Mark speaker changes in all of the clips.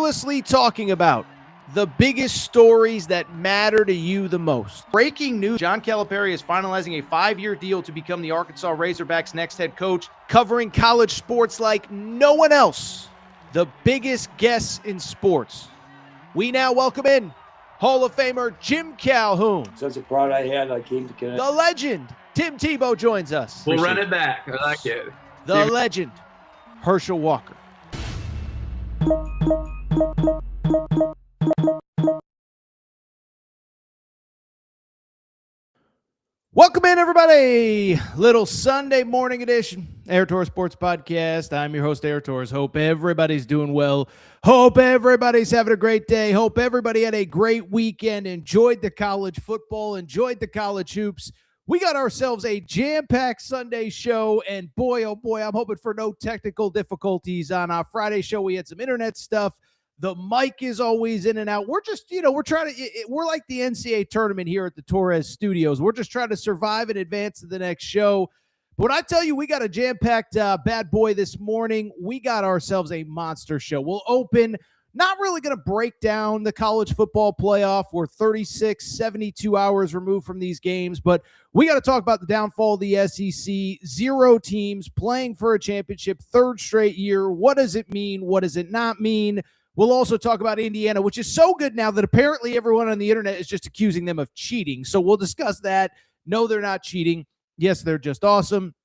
Speaker 1: fearlessly talking about the biggest stories that matter to you the most. Breaking news, John Calipari is finalizing a 5-year deal to become the Arkansas Razorbacks' next head coach, covering college sports like no one else. The biggest guests in sports. We now welcome in Hall of Famer Jim Calhoun.
Speaker 2: Such a pride I had, I came to connect.
Speaker 1: The legend, Tim Tebow, joins us.
Speaker 3: We'll run it back. I like it.
Speaker 1: The legend, Herschel Walker. Welcome in, everybody. Little Sunday morning edition, Air Torres Sports Podcast. I'm your host, Air Torres. Hope everybody's doing well. Hope everybody's having a great day. Hope everybody had a great weekend, enjoyed the college football, enjoyed the college hoops. We got ourselves a jam-packed Sunday show, and boy, oh boy, I'm hoping for no technical difficulties. On our Friday show, we had some internet stuff. The mic is always in and out. We're just, we're trying to, we're like the NCAA tournament here at the Torres studios. We're just trying to survive and advance to the next show. But when I tell you we got a jam-packed bad boy this morning, we got ourselves a monster show. We'll open, not really going to break down the college football playoff. We're 72 hours removed from these games, but we got to talk about the downfall of the SEC. 0 teams playing for a championship, 3rd straight year. What does it mean? What does it not mean? We'll also talk about Indiana, which is so good now that apparently everyone on the internet is just accusing them of cheating. So we'll discuss that. No, they're not cheating. Yes, they're just awesome.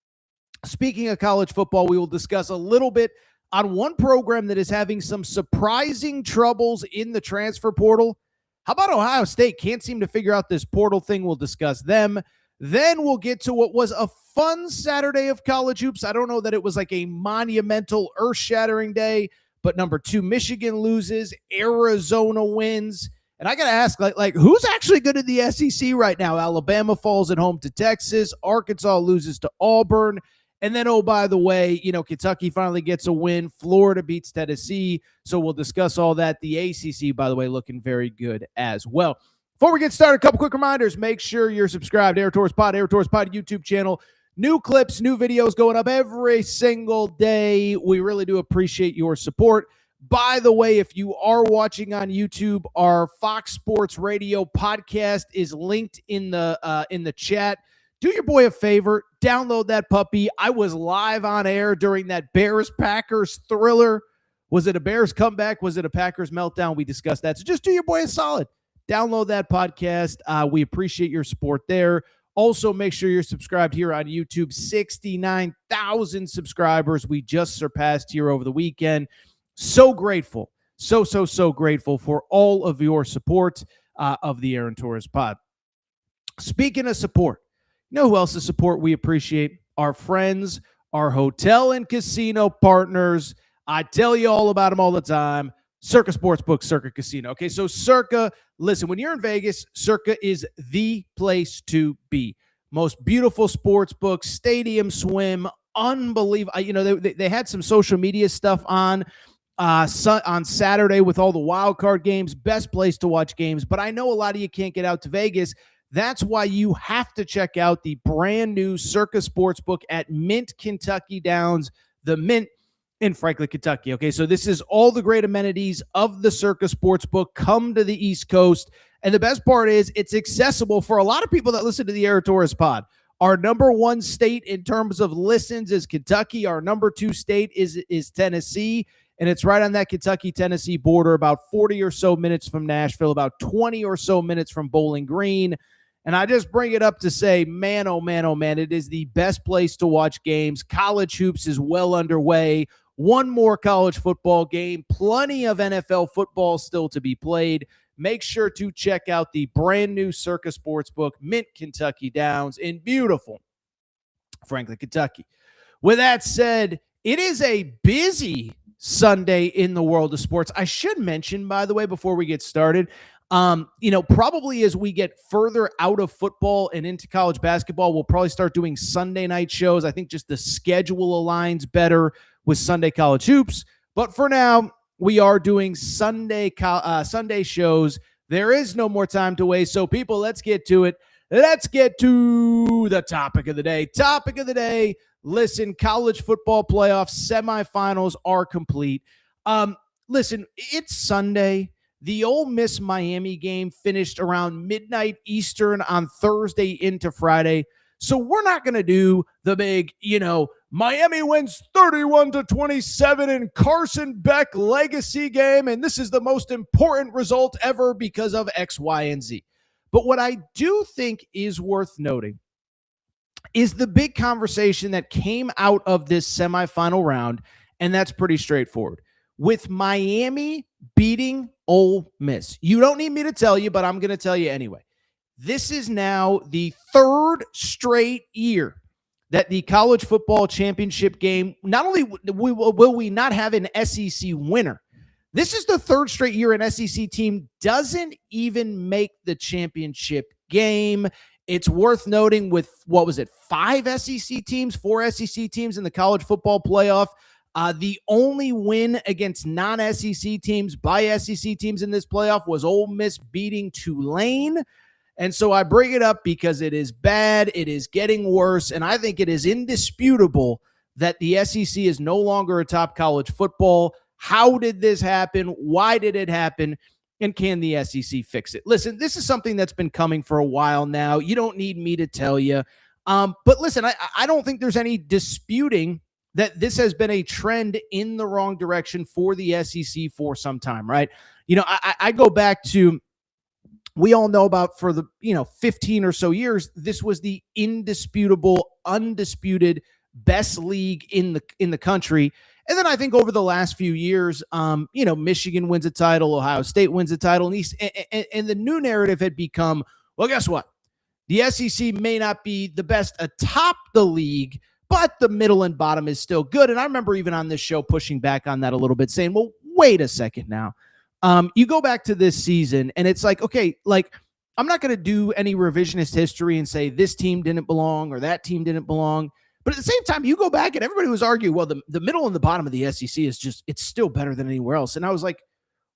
Speaker 1: Speaking of college football, we will discuss a little bit on one program that is having some surprising troubles in the transfer portal. How about Ohio State? Can't seem to figure out this portal thing. We'll discuss them. Then we'll get to what was a fun Saturday of college hoops. I don't know that it was like a monumental, earth-shattering day, but number 2, Michigan loses, Arizona wins. And I got to ask, like, who's actually good at the SEC right now? Alabama falls at home to Texas. Arkansas loses to Auburn. And then, oh, by the way, Kentucky finally gets a win. Florida beats Tennessee. So we'll discuss all that. The ACC, by the way, looking very good as well. Before we get started, a couple quick reminders. Make sure you're subscribed to Air Torres Pod YouTube channel. New clips, new videos going up every single day. We really do appreciate your support. By the way, if you are watching on YouTube, our Fox Sports Radio podcast is linked in the chat. Do your boy a favor, download that puppy. I was live on air during that Bears-Packers thriller. Was it a Bears comeback? Was it a Packers meltdown? We discussed that. So just do your boy a solid. Download that podcast. We appreciate your support there. Also, make sure you're subscribed here on YouTube. 69,000 subscribers we just surpassed here over the weekend. So grateful. So grateful for all of your support of the Aaron Torres Pod. Speaking of support, you know who else's support we appreciate? Our friends, our hotel and casino partners. I tell you all about them all the time. Circa Sportsbook, Circa Casino. Okay, so Circa, listen, when you're in Vegas, Circa is the place to be. Most beautiful sports book, stadium swim, unbelievable. They had some social media stuff on Saturday with all the wild card games, best place to watch games. But I know a lot of you can't get out to Vegas. That's why you have to check out the brand new Circa Sportsbook at Mint, Kentucky Downs, the Mint in Franklin, Kentucky. Okay, so this is all the great amenities of the Circa Sportsbook come to the East Coast. And the best part is it's accessible for a lot of people that listen to the Air Torres Pod. Our number 1 state in terms of listens is Kentucky. Our number 2 state is Tennessee. And it's right on that Kentucky-Tennessee border, about 40 or so minutes from Nashville, about 20 or so minutes from Bowling Green. And I just bring it up to say, man, oh man, it is the best place to watch games. College hoops is well underway. One more college football game, plenty of NFL football still to be played. Make sure to check out the brand new Circa Sportsbook, Mint, Kentucky Downs in beautiful Franklin, Kentucky. With that said, it is a busy Sunday in the world of sports. I should mention, by the way, before we get started, probably as we get further out of football and into college basketball, we'll probably start doing Sunday night shows. I think just the schedule aligns better with Sunday college hoops. But for now, we are doing Sunday shows. There is no more time to waste. So people, let's get to it. Let's get to the topic of the day. Topic of the day. Listen, college football playoff semifinals are complete. listen, it's Sunday. The Ole Miss Miami game finished around midnight Eastern on Thursday into Friday. So we're not going to do the big, Miami wins 31-27 in Carson Beck legacy game. And this is the most important result ever because of X, Y, and Z. But what I do think is worth noting is the big conversation that came out of this semifinal round. And that's pretty straightforward. With Miami beating Ole Miss, you don't need me to tell you, but I'm going to tell you anyway. This is now the third straight year that the college football championship game, not only will we not have an SEC winner, this is the third straight year an SEC team doesn't even make the championship game. It's worth noting with, 4 SEC teams in the college football playoff. The only win against non-SEC teams by SEC teams in this playoff was Ole Miss beating Tulane. And so I bring it up because it is bad. It is getting worse. And I think it is indisputable that the SEC is no longer atop college football. How did this happen? Why did it happen? And can the SEC fix it? Listen, this is something that's been coming for a while now. You don't need me to tell you. But listen, I don't think there's any disputing that this has been a trend in the wrong direction for the SEC for some time, right? I go back to, we all know about for the 15 or so years, this was the indisputable, undisputed best league in the country. And then I think over the last few years, Michigan wins a title, Ohio State wins a title, and the new narrative had become, well, guess what? The SEC may not be the best atop the league, but the middle and bottom is still good. And I remember even on this show pushing back on that a little bit, saying, well, wait a second now. You go back to this season, and it's like, okay, I'm not going to do any revisionist history and say this team didn't belong or that team didn't belong. But at the same time, you go back and everybody was arguing, well, the middle and the bottom of the SEC is just, it's still better than anywhere else. And I was like,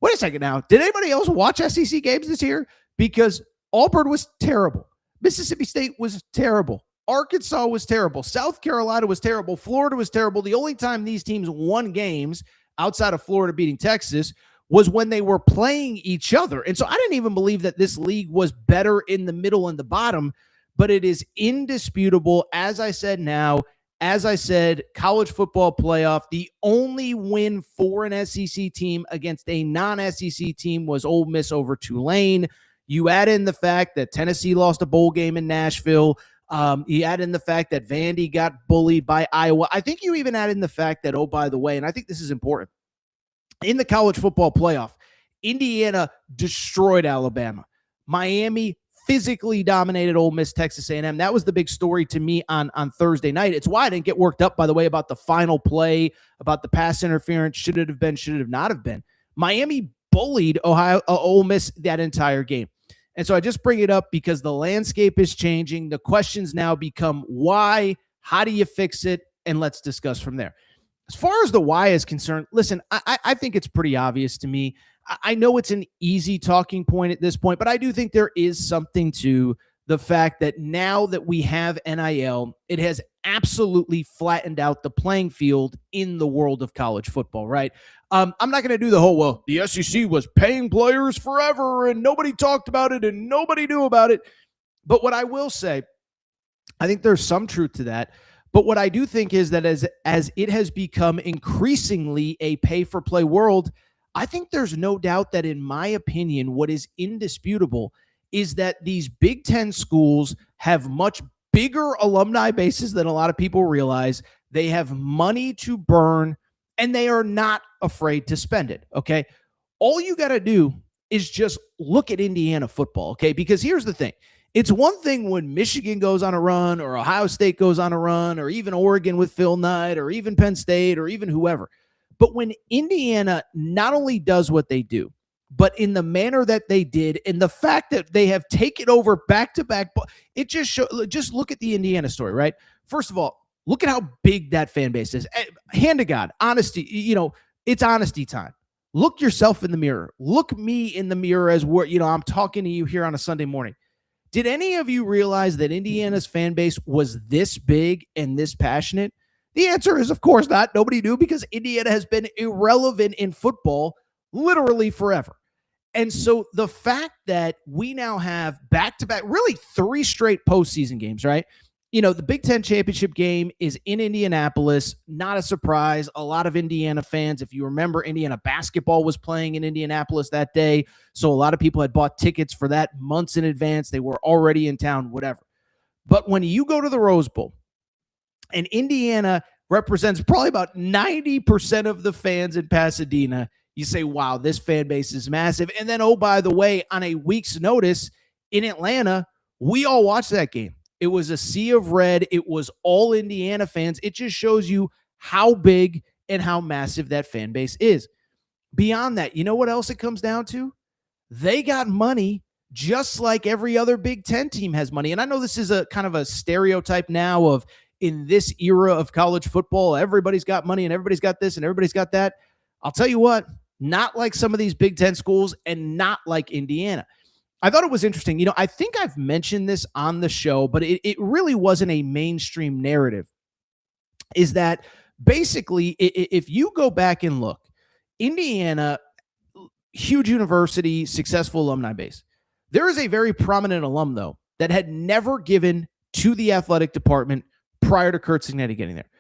Speaker 1: wait a second now. Did anybody else watch SEC games this year? Because Auburn was terrible. Mississippi State was terrible. Arkansas was terrible. South Carolina was terrible. Florida was terrible. The only time these teams won games outside of Florida beating Texas was when they were playing each other. And so I didn't even believe that this league was better in the middle and the bottom, but it is indisputable. As I said, college football playoff, the only win for an SEC team against a non-SEC team was Ole Miss over Tulane. You add in the fact that Tennessee lost a bowl game in Nashville. You add in the fact that Vandy got bullied by Iowa. I think you even add in the fact that, oh, by the way, and I think this is important, in the college football playoff, Indiana destroyed Alabama. Miami physically dominated Ole Miss, Texas A&M. That was the big story to me on Thursday night. It's why I didn't get worked up, by the way, about the final play, about the pass interference. Should it have been, should it have not have been? Miami bullied Ole Miss that entire game. And so I just bring it up because the landscape is changing. The questions now become why, how do you fix it? And let's discuss from there. As far as the why is concerned, listen, I think it's pretty obvious to me. I know it's an easy talking point at this point, but I do think there is something to the fact that now that we have NIL, it has absolutely flattened out the playing field in the world of college football, right? I'm not going to do the whole, well, the SEC was paying players forever and nobody talked about it and nobody knew about it. But what I will say, I think there's some truth to that. But what I do think is that as it has become increasingly a pay-for-play world, I think there's no doubt that, in my opinion, what is indisputable is that these Big Ten schools have much bigger alumni bases than a lot of people realize. They have money to burn, and they are not afraid to spend it, okay? All you got to do is just look at Indiana football, okay? Because here's the thing. It's one thing when Michigan goes on a run or Ohio State goes on a run or even Oregon with Phil Knight or even Penn State or even whoever. But when Indiana not only does what they do, but in the manner that they did and the fact that they have taken over back-to-back, it just look at the Indiana story, right? First of all, look at how big that fan base is. Hand to God, honesty, it's honesty time. Look yourself in the mirror. Look me in the mirror as I'm talking to you here on a Sunday morning. Did any of you realize that Indiana's fan base was this big and this passionate? The answer is, of course not. Nobody knew because Indiana has been irrelevant in football literally forever. And so the fact that we now have back-to-back, really 3 straight postseason games, right? The Big Ten championship game is in Indianapolis. Not a surprise. A lot of Indiana fans, if you remember, Indiana basketball was playing in Indianapolis that day. So a lot of people had bought tickets for that months in advance. They were already in town, whatever. But when you go to the Rose Bowl, and Indiana represents probably about 90% of the fans in Pasadena, you say, wow, this fan base is massive. And then, oh, by the way, on a week's notice in Atlanta, we all watched that game. It was a sea of red. It was all Indiana fans. It just shows you how big and how massive that fan base is. Beyond that, you know what else it comes down to? They got money just like every other Big Ten team has money. And I know this is a kind of a stereotype now of, in this era of college football, everybody's got money and everybody's got this and everybody's got that. I'll tell you what, not like some of these Big Ten schools and not like Indiana. I thought it was interesting. I think I've mentioned this on the show, but it really wasn't a mainstream narrative, is that basically, if you go back and look, Indiana, huge university, successful alumni base. There is a very prominent alum, though, that had never given to the athletic department prior to Curt Cignetti getting there.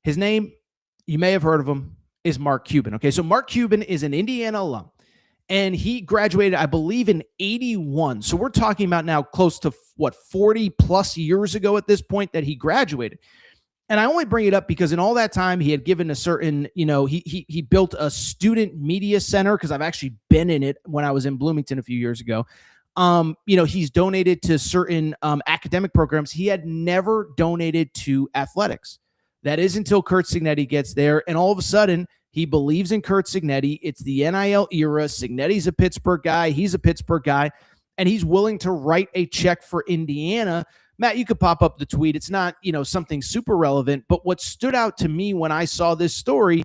Speaker 1: His name, you may have heard of him, is Mark Cuban. Okay, so Mark Cuban is an Indiana alum, and he graduated, I believe, in 81. So we're talking about now close to, 40 plus years ago at this point that he graduated. And I only bring it up because in all that time, he had given a certain, he built a student media center, because I've actually been in it when I was in Bloomington a few years ago. He's donated to certain academic programs. He had never donated to athletics. That is until Curt Cignetti gets there. And all of a sudden, he believes in Curt Cignetti. It's the NIL era. Cignetti's a Pittsburgh guy. He's a Pittsburgh guy. And he's willing to write a check for Indiana. Matt, you could pop up the tweet. It's not, something super relevant. But what stood out to me when I saw this story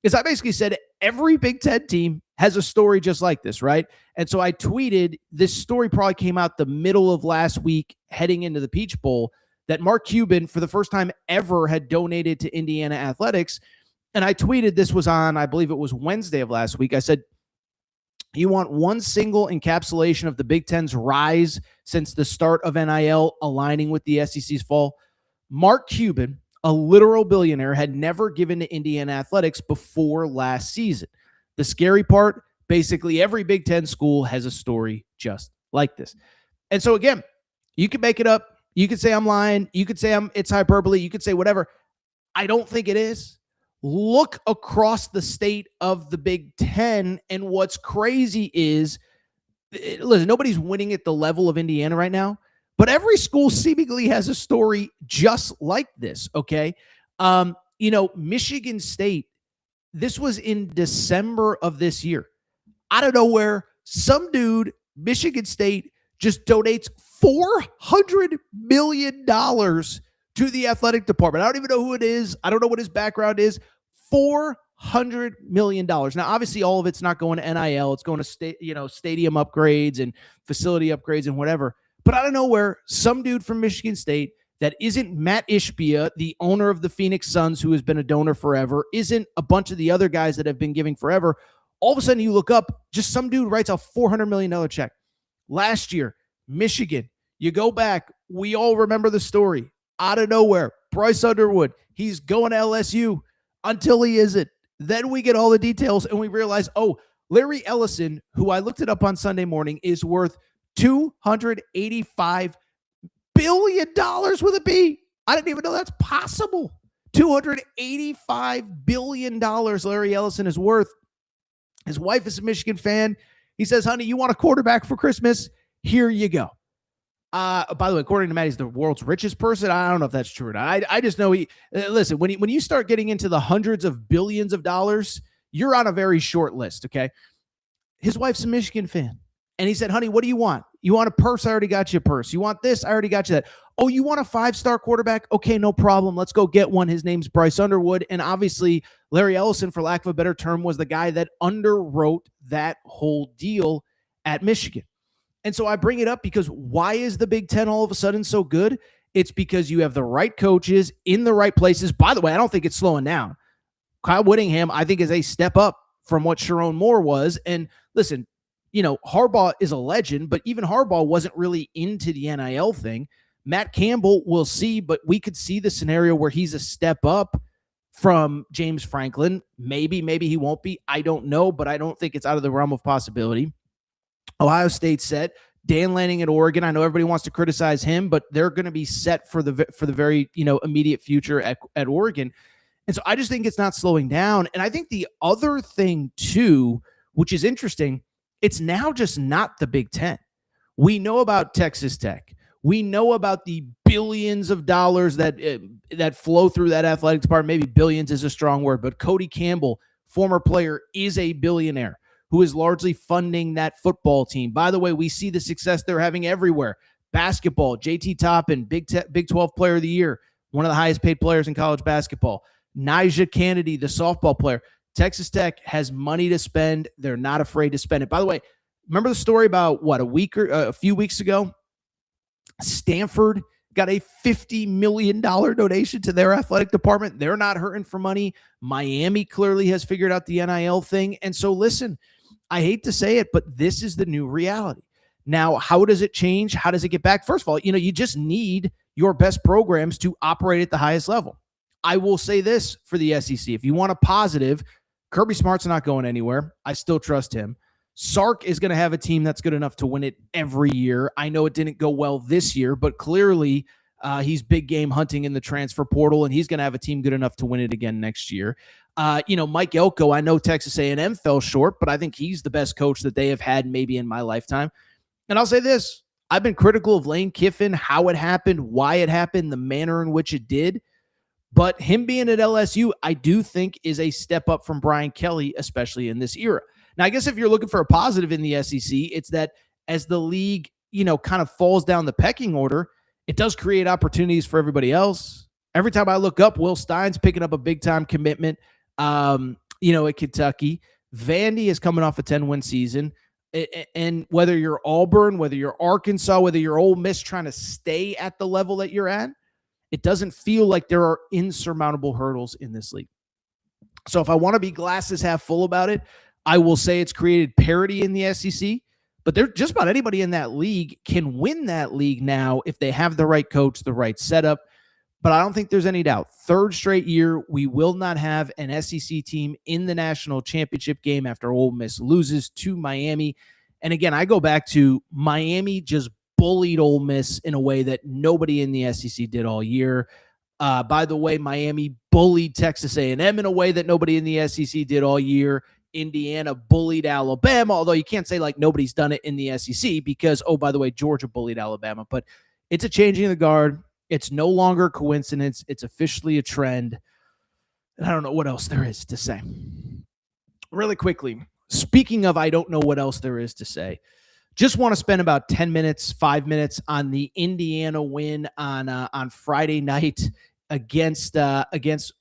Speaker 1: is I basically said every Big Ten team has a story just like this, right? And so I tweeted, this story probably came out the middle of last week heading into the Peach Bowl, that Mark Cuban, for the first time ever, had donated to Indiana athletics. And I tweeted, this was on, I believe it was Wednesday of last week. I said, you want one single encapsulation of the Big Ten's rise since the start of NIL aligning with the SEC's fall? Mark Cuban, a literal billionaire, had never given to Indiana athletics before last season. The scary part, basically every Big Ten school has a story just like this. And so again, you can make it up. You could say I'm lying. You could say it's hyperbole. You could say whatever. I don't think it is. Look across the state of the Big Ten, and what's crazy is, listen, nobody's winning at the level of Indiana right now, but every school seemingly has a story just like this, okay? Michigan State, this was in December of this year. Out of nowhere, some dude, Michigan State, just donates $400 million to the athletic department. I don't even know who it is. I don't know what his background is. $400 million. Now, obviously, all of it's not going to NIL. It's going to stadium upgrades and facility upgrades and whatever. But out of nowhere, some dude from Michigan State that isn't Matt Ishbia, the owner of the Phoenix Suns, who has been a donor forever, isn't a bunch of the other guys that have been giving forever. All of a sudden, you look up, just some dude writes a $400 million check. Last year, Michigan, you go back, we all remember the story. Out of nowhere, Bryce Underwood, he's going to LSU until he isn't. Then we get all the details and we realize, Larry Ellison, who I looked it up on Sunday morning, is worth $285 billion with a B. I didn't even know that's possible. $285 billion Larry Ellison is worth. His wife is a Michigan fan. He says, honey, you want a quarterback for Christmas? Here you go. By the way, according to Matt, he's the world's richest person. I don't know if that's true or not. I just know listen, when you start getting into the hundreds of billions of dollars, you're on a very short list, okay? His wife's a Michigan fan. And he said, honey, what do you want? You want a purse? I already got you a purse. You want this? I already got you that. Oh, you want a 5-star quarterback? Okay, no problem. Let's go get one. His name's Bryce Underwood. And obviously, Larry Ellison, for lack of a better term, was the guy that underwrote that whole deal at Michigan. And so I bring it up because why is the Big Ten all of a sudden so good? It's because you have the right coaches in the right places. By the way, I don't think it's slowing down. Kyle Whittingham, I think, is a step up from what Sharon Moore was. And listen, Harbaugh is a legend, but even Harbaugh wasn't really into the NIL thing. Matt Campbell, we'll see, but we could see the scenario where he's a step up from James Franklin. Maybe he won't be. I don't know, but I don't think it's out of the realm of possibility. Ohio State set. Dan Lanning at Oregon. I know everybody wants to criticize him, but they're going to be set for the very immediate future at Oregon. And so I just think it's not slowing down. And I think the other thing too, which is interesting, it's now just not the Big Ten. We know about Texas Tech. We know about the billions of dollars that flow through that athletic department. Maybe billions is a strong word, but Cody Campbell, former player, is a billionaire who is largely funding that football team. By the way, we see the success they're having everywhere. Basketball, JT Toppin, Big 12 Player of the Year, one of the highest paid players in college basketball. Nijah Kennedy, the softball player. Texas Tech has money to spend. They're not afraid to spend it. By the way, remember the story about a few weeks ago? Stanford got a $50 million donation to their athletic department. They're not hurting for money. Miami clearly has figured out the NIL thing. And so listen, I hate to say it, but this is the new reality. Now, how does it change? How does it get back? First of all, you just need your best programs to operate at the highest level. I will say this for the SEC. If you want a positive, Kirby Smart's not going anywhere. I still trust him. Sark is going to have a team that's good enough to win it every year. I know it didn't go well this year, but clearly he's big game hunting in the transfer portal, and he's going to have a team good enough to win it again next year. Mike Elko, I know Texas A&M fell short, but I think he's the best coach that they have had maybe in my lifetime. And I'll say this. I've been critical of Lane Kiffin, how it happened, why it happened, the manner in which it did. But him being at LSU, I do think is a step up from Brian Kelly, especially in this era. Now, I guess if you're looking for a positive in the SEC, it's that as the league, kind of falls down the pecking order, it does create opportunities for everybody else. Every time I look up, Will Stein's picking up a big-time commitment, at Kentucky. Vandy is coming off a 10-win season. And whether you're Auburn, whether you're Arkansas, whether you're Ole Miss trying to stay at the level that you're at, it doesn't feel like there are insurmountable hurdles in this league. So if I want to be glasses half full about it, I will say it's created parity in the SEC, but just about anybody in that league can win that league now if they have the right coach, the right setup. But I don't think there's any doubt. Third straight year, we will not have an SEC team in the national championship game after Ole Miss loses to Miami. And again, I go back to Miami just bullied Ole Miss in a way that nobody in the SEC did all year. By the way, Miami bullied Texas A&M in a way that nobody in the SEC did all year. Indiana bullied Alabama, although you can't say like nobody's done it in the SEC because, oh, by the way, Georgia bullied Alabama. But it's a changing of the guard. It's no longer a coincidence. It's officially a trend. And I don't know what else there is to say. Really quickly, speaking of I don't know what else there is to say, just want to spend about 10 minutes, 5 minutes on the Indiana win on Friday night against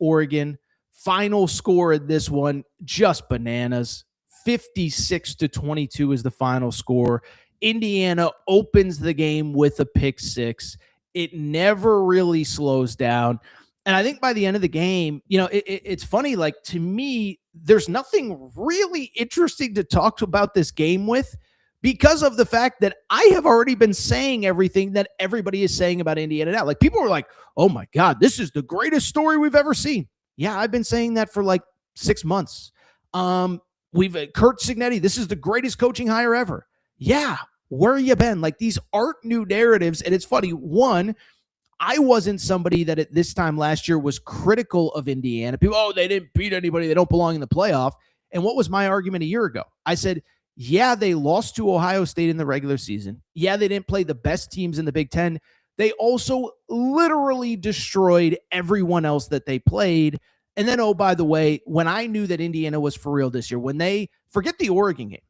Speaker 1: Oregon. Final score in this one, just bananas. 56-22 is the final score. Indiana opens the game with a pick six. It never really slows down. And I think by the end of the game, it's funny, like to me, there's nothing really interesting to talk about this game with because of the fact that I have already been saying everything that everybody is saying about Indiana now. Like people are like, oh my God, this is the greatest story we've ever seen. Yeah, I've been saying that for like 6 months. Kurt Cignetti, this is the greatest coaching hire ever. Yeah, where you been? Like these aren't new narratives. And it's funny. One, I wasn't somebody that at this time last year was critical of Indiana. People, they didn't beat anybody. They don't belong in the playoff. And what was my argument a year ago? I said, yeah, they lost to Ohio State in the regular season. Yeah, they didn't play the best teams in the Big Ten. They also literally destroyed everyone else that they played. And then, oh, by the way, when I knew that Indiana was for real this year, when they forget the Oregon game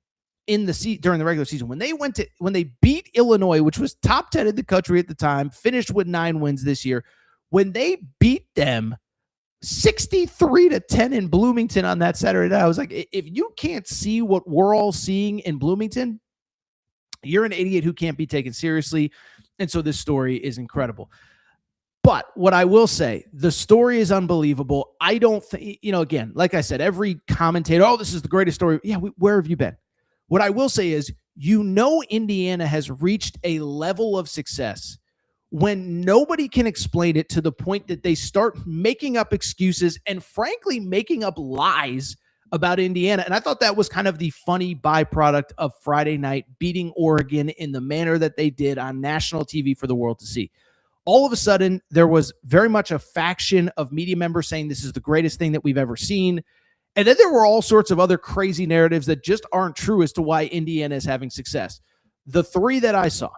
Speaker 1: during the regular season, when they beat Illinois, which was top 10 in the country at the time, finished with 9 wins this year, when they beat them 63-10 in Bloomington on that Saturday night, I was like, if you can't see what we're all seeing in Bloomington, you're an idiot who can't be taken seriously. And so this story is incredible. But what I will say, the story is unbelievable. I don't think, again, like I said, every commentator, oh, this is the greatest story. Yeah, where have you been? What I will say is, Indiana has reached a level of success when nobody can explain it, to the point that they start making up excuses and frankly making up lies about Indiana. And I thought that was kind of the funny byproduct of Friday night beating Oregon in the manner that they did on national TV for the world to see. All of a sudden, there was very much a faction of media members saying this is the greatest thing that we've ever seen. And then there were all sorts of other crazy narratives that just aren't true as to why Indiana is having success. The three that I saw: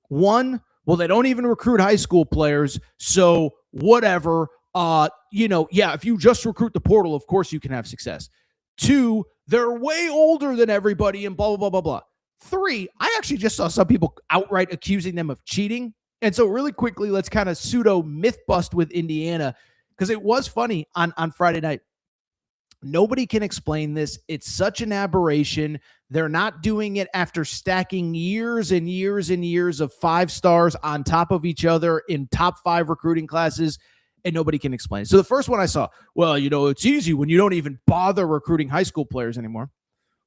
Speaker 1: one, well, they don't even recruit high school players, so whatever. If you just recruit the portal, of course you can have success. Two, they're way older than everybody and blah, blah, blah, blah, blah. Three, I actually just saw some people outright accusing them of cheating. And so really quickly, let's kind of pseudo myth bust with Indiana, because it was funny on Friday night. Nobody can explain this. It's such an aberration. They're not doing it after stacking years and years and years of 5 stars on top of each other in top 5 recruiting classes, and nobody can explain it. So the first one I saw, well, it's easy when you don't even bother recruiting high school players anymore.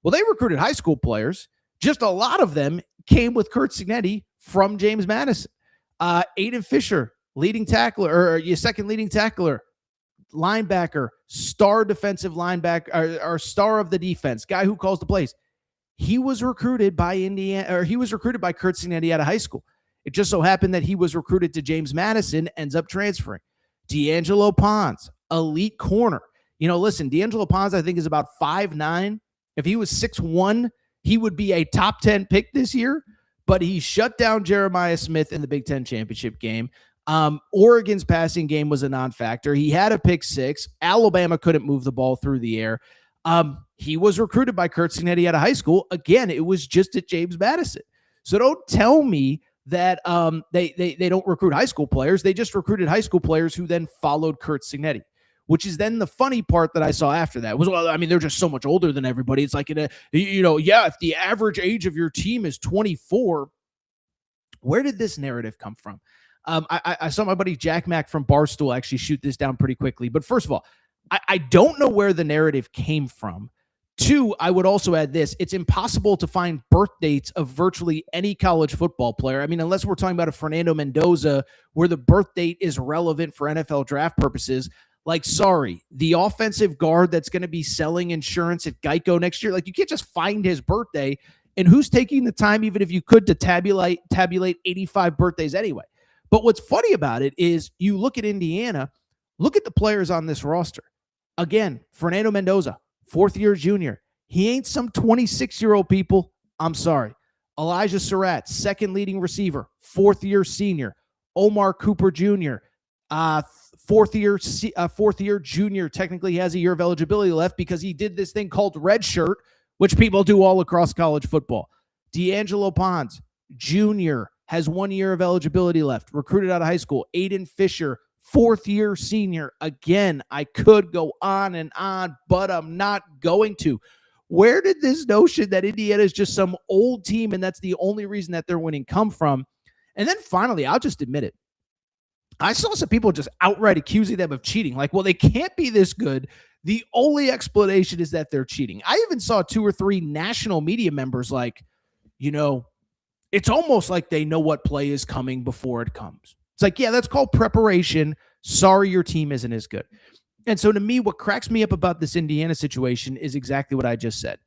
Speaker 1: Well, they recruited high school players. Just a lot of them came with Curt Cignetti from James Madison. Aiden Fisher, leading tackler, or your second leading tackler, linebacker, star defensive linebacker, or star of the defense, guy who calls the plays. He was recruited by Indiana, or he was recruited by Curt Cignetti out of high school. It just so happened that he was recruited to James Madison, ends up transferring. D'Angelo Pons, elite corner. Listen, D'Angelo Pons, I think, is about 5'9". If he was 6'1", he would be a top 10 pick this year, but he shut down Jeremiah Smith in the Big Ten championship game. Oregon's passing game was a non-factor. He had a pick 6. Alabama couldn't move the ball through the air. He was recruited by Curt Cignetti out of high school. Again, it was just at James Madison. So don't tell me that they don't recruit high school players. They just recruited high school players who then followed Curt Cignetti, which is then the funny part that I saw after that was, well, I mean, they're just so much older than everybody. It's like, if the average age of your team is 24, where did this narrative come from? I saw my buddy Jack Mack from Barstool actually shoot this down pretty quickly. But first of all, I don't know where the narrative came from. 2, I would also add this. It's impossible to find birth dates of virtually any college football player. I mean, unless we're talking about a Fernando Mendoza where the birth date is relevant for NFL draft purposes. Like, sorry, the offensive guard that's going to be selling insurance at Geico next year, like, you can't just find his birthday. And who's taking the time, even if you could, to tabulate 85 birthdays anyway? But what's funny about it is you look at Indiana, look at the players on this roster. Again, Fernando Mendoza, 4th-year junior. He ain't some 26-year-old people. I'm sorry. Elijah Surratt, 2nd leading receiver, 4th-year senior. Omar Cooper Jr., 4th-year junior. Technically, he has a year of eligibility left because he did this thing called redshirt, which people do all across college football. D'Angelo Pons, junior, has 1 year of eligibility left, recruited out of high school. Aiden Fisher, 4th-year senior. Again, I could go on and on, but I'm not going to. Where did this notion that Indiana is just some old team and that's the only reason that they're winning come from? And then finally, I'll just admit it. I saw some people just outright accusing them of cheating. Like, well, they can't be this good. The only explanation is that they're cheating. I even saw 2 or 3 national media members like, it's almost like they know what play is coming before it comes. It's like, yeah, that's called preparation. Sorry, your team isn't as good. And so to me, what cracks me up about this Indiana situation is exactly what I just said.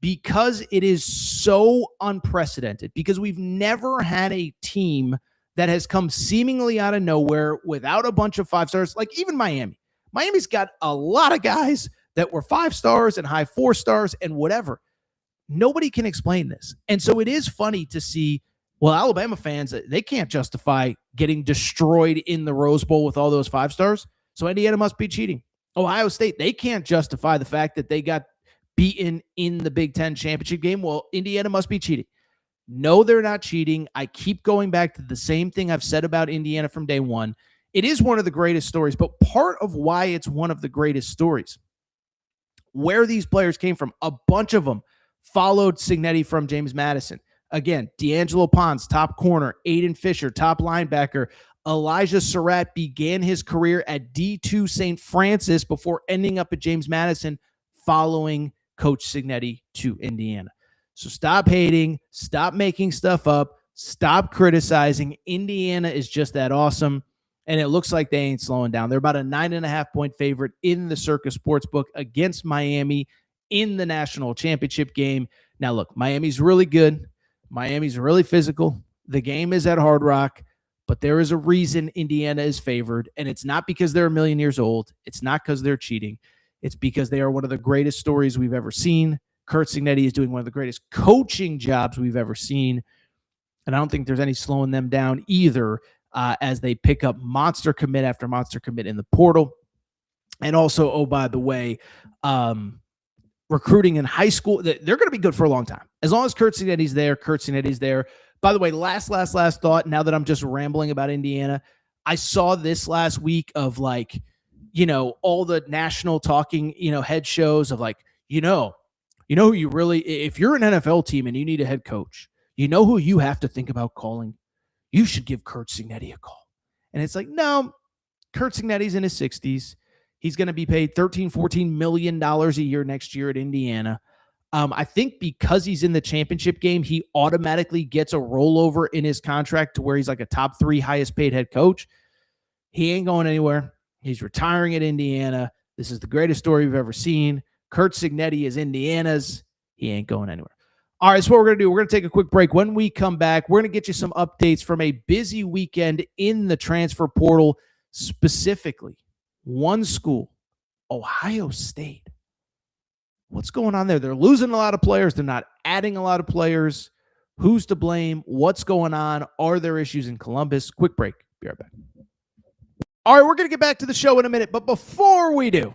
Speaker 1: Because it is so unprecedented, because we've never had a team that has come seemingly out of nowhere without a bunch of 5 stars, like even Miami. Miami's got a lot of guys that were 5 stars and high 4 stars and whatever. Nobody can explain this. And so it is funny to see, well, Alabama fans, they can't justify getting destroyed in the Rose Bowl with all those 5 stars. So Indiana must be cheating. Ohio State, they can't justify the fact that they got beaten in the Big Ten championship game. Well, Indiana must be cheating. No, they're not cheating. I keep going back to the same thing I've said about Indiana from day one. It is one of the greatest stories, but part of why it's one of the greatest stories, where these players came from, a bunch of them followed Cignetti from James Madison. Again, D'Angelo Pons, top corner. Aiden Fisher, top linebacker. Elijah Surratt began his career at D2 St. Francis before ending up at James Madison following Coach Cignetti to Indiana. So stop hating, stop making stuff up, stop criticizing. Indiana is just that awesome, and it looks like they ain't slowing down. They're about a 9.5-point favorite in the Circa Sportsbook against Miami in the national championship game. Now, look, Miami's really good. Miami's really physical. The game is at Hard Rock, but there is a reason Indiana is favored, and it's not because they're a million years old. It's not because they're cheating. It's because they are one of the greatest stories we've ever seen. Curt Cignetti is doing one of the greatest coaching jobs we've ever seen, and I don't think there's any slowing them down either as they pick up monster commit after monster commit in the portal. And also, oh, by the way, recruiting in high school, they're going to be good for a long time. As long as Curt Cignetti's there, Curt Cignetti's there. By the way, last thought, now that I'm just rambling about Indiana, I saw this last week of like, all the national talking, head shows of like, who you really, if you're an NFL team and you need a head coach, who you have to think about calling? You should give Curt Cignetti a call. And it's like, no, Curt Cignetti's in his 60s. He's going to be paid $13-14 million a year next year at Indiana. I think because he's in the championship game, he automatically gets a rollover in his contract to where he's like a top 3 highest paid head coach. He ain't going anywhere. He's retiring at Indiana. This is the greatest story we've ever seen. Curt Cignetti is Indiana's. He ain't going anywhere. All right, so what we're going to do, we're going to take a quick break. When we come back, we're going to get you some updates from a busy weekend in the transfer portal, specifically one school, Ohio State. What's going on there? They're losing a lot of players. They're not adding a lot of players. Who's to blame? What's going on? Are there issues in Columbus? Quick break. Be right back. All right, we're going to get back to the show in a minute. But before we do,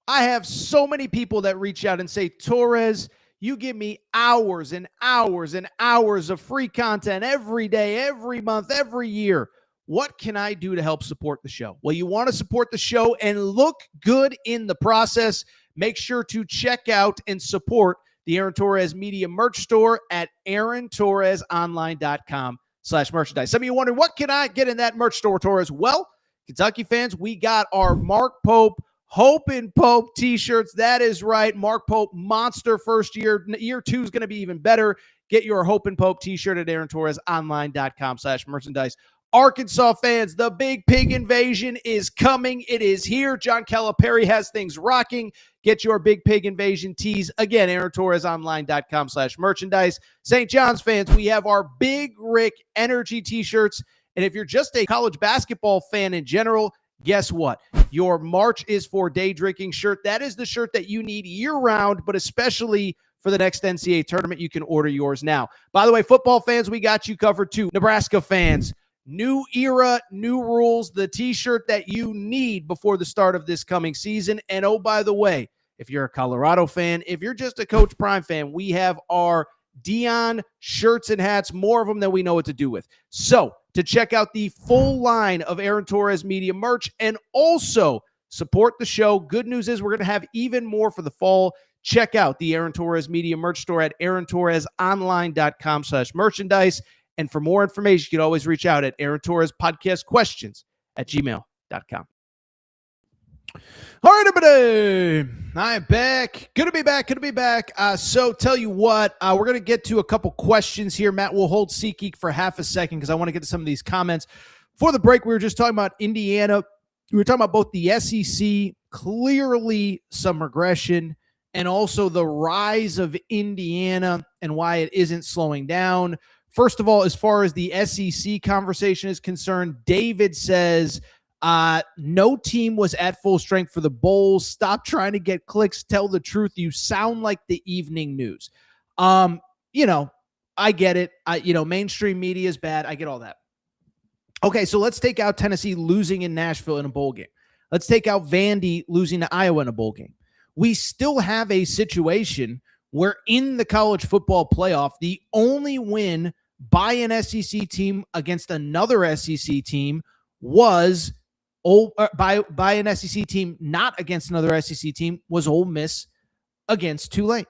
Speaker 1: I have so many people that reach out and say, Torres, you give me hours and hours and hours of free content every day, every month, every year. What can I do to help support the show? Well, you want to support the show and look good in the process. Make sure to check out and support the Aaron Torres Media merch store at aarontorresonline.com/merchandise. Some of you wondering, what can I get in that merch store, Torres? Well, Kentucky fans, we got our Mark Pope Hope and Pope t-shirts. That is right. Mark Pope, monster first year. Year 2 is going to be even better. Get your Hope and Pope t-shirt at aarontorresonline.com/merchandise. Arkansas fans, the Big Pig Invasion is coming. It is here. John Calipari has things rocking. Get your Big Pig Invasion tees. Again, aarontorresonline.com/merchandise. St. John's fans, we have our Big Rick Energy t-shirts. And if you're just a college basketball fan in general, guess what? Your March is for Day Drinking shirt. That is the shirt that you need year-round, but especially for the next NCAA tournament. You can order yours now. By the way, football fans, we got you covered too. Nebraska fans, new era, new rules, the t-shirt that you need before the start of this coming season. And oh, by the way, if you're a Colorado fan, if you're just a Coach Prime fan, we have our Dion shirts and hats, more of them than we know what to do with. So to check out the full line of Aaron Torres Media merch and also support the show, good news is we're going to have even more for the fall. Check out the Aaron Torres Media merch store at aarontorresonline.com/merchandise. And for more information, you can always reach out at Aaron Torres Podcast Questions at gmail.com. All right, everybody. I'm back. Good to be back. So tell you what, we're going to get to a couple questions here. Matt, we'll hold SeatGeek for half a second because I want to get to some of these comments. For the break, we were just talking about Indiana. We were talking about both the SEC, clearly some regression, and also the rise of Indiana and why it isn't slowing down. First of all, as far as the SEC conversation is concerned, David says, no team was at full strength for the Bowls. Stop trying to get clicks. Tell the truth. You sound like the evening news. I get it. Mainstream media is bad. I get all that. Okay, so let's take out Tennessee losing in Nashville in a bowl game. Let's take out Vandy losing to Iowa in a bowl game. We still have a situation where in the college football playoff, the only win by an SEC team against another SEC team was by an SEC team, not against another SEC team, was Ole Miss against Tulane.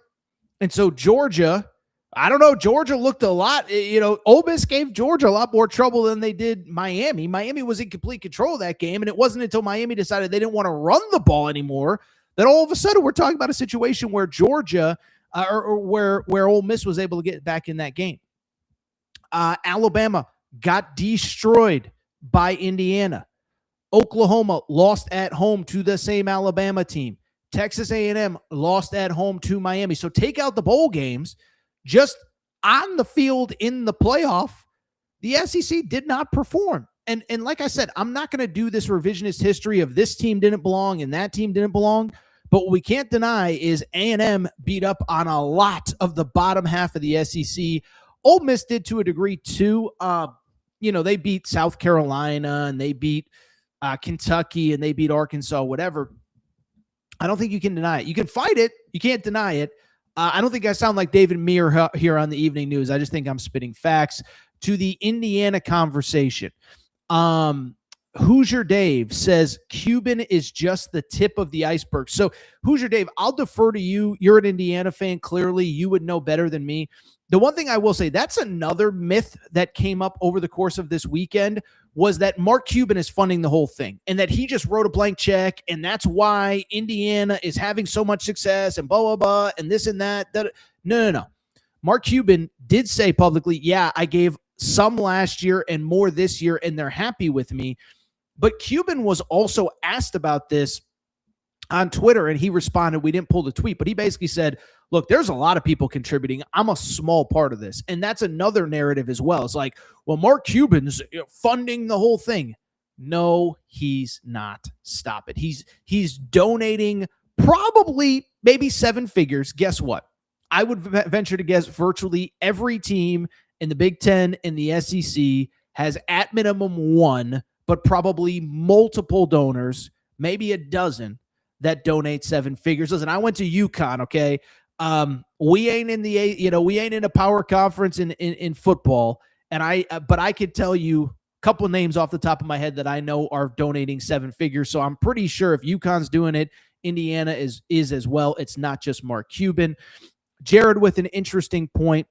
Speaker 1: And so Georgia I don't know. Georgia looked a lot. Ole Miss gave Georgia a lot more trouble than they did Miami. Miami was in complete control of that game, and it wasn't until Miami decided they didn't want to run the ball anymore that all of a sudden we're talking about a situation where Georgia or where Ole Miss was able to get back in that game. Alabama got destroyed by Indiana. Oklahoma lost at home to the same Alabama team. Texas A&M lost at home to Miami. So take out the bowl games. Just on the field in the playoff, the SEC did not perform. And like I said, I'm not going to do this revisionist history of this team didn't belong and that team didn't belong. But what we can't deny is A&M beat up on a lot of the bottom half of the SEC. Ole Miss did to a degree too. They beat South Carolina and they beat Kentucky and they beat Arkansas, whatever. I don't think you can deny it. You can fight it. You can't deny it. I don't think I sound like David Meir here on the evening news. I just think I'm spitting facts. To the Indiana conversation. Hoosier Dave says Cuban is just the tip of the iceberg. So Hoosier Dave, I'll defer to you. You're an Indiana fan. Clearly, you would know better than me. The one thing I will say, that's another myth that came up over the course of this weekend was that Mark Cuban is funding the whole thing and that he just wrote a blank check and that's why Indiana is having so much success and blah, blah, blah, and this and that. No. Mark Cuban did say publicly, yeah, I gave some last year and more this year and they're happy with me. But Cuban was also asked about this on Twitter and he responded. We didn't pull the tweet, but he basically said, look, there's a lot of people contributing. I'm a small part of this. And that's another narrative as well. It's like, well, Mark Cuban's funding the whole thing. No, he's not. Stop it. He's donating probably maybe 7 figures. Guess what? I would venture to guess virtually every team in the Big Ten and the SEC has at minimum one, but probably multiple donors, maybe a dozen that donate 7 figures. Listen, I went to UConn, okay? We ain't in we ain't in a power conference in football. But I could tell you a couple of names off the top of my head that I know are donating 7 figures. So I'm pretty sure if UConn's doing it, Indiana is as well. It's not just Mark Cuban. Jared with an interesting point.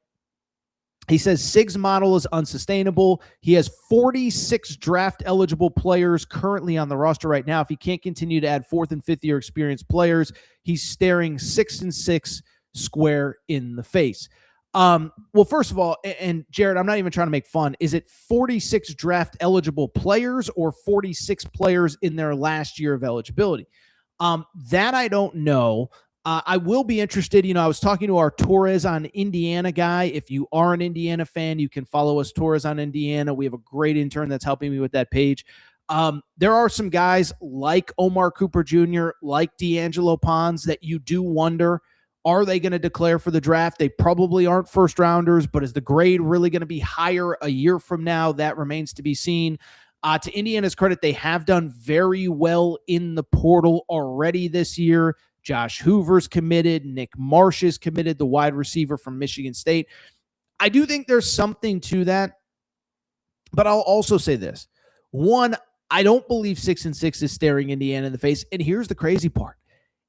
Speaker 1: He says Sig's model is unsustainable. He has 46 draft eligible players currently on the roster right now. If he can't continue to add 4th and 5th year experienced players, he's staring 6-6 square in the face. Well, first of all, and Jared, I'm not even trying to make fun. Is it 46 draft eligible players or 46 players in their last year of eligibility? That I don't know. I will be interested. I was talking to our Torres on Indiana guy. If you are an Indiana fan, you can follow us, Torres on Indiana. We have a great intern that's helping me with that page. There are some guys like Omar Cooper Jr., like D'Angelo Pons that you do wonder, are they going to declare for the draft? They probably aren't first rounders, but is the grade really going to be higher a year from now? That remains to be seen. To Indiana's credit, they have done very well in the portal already this year. Josh Hoover's committed. Nick Marsh is committed, the wide receiver from Michigan State. I do think there's something to that, but I'll also say this. One, I don't believe 6-6 is staring Indiana in the face, and here's the crazy part.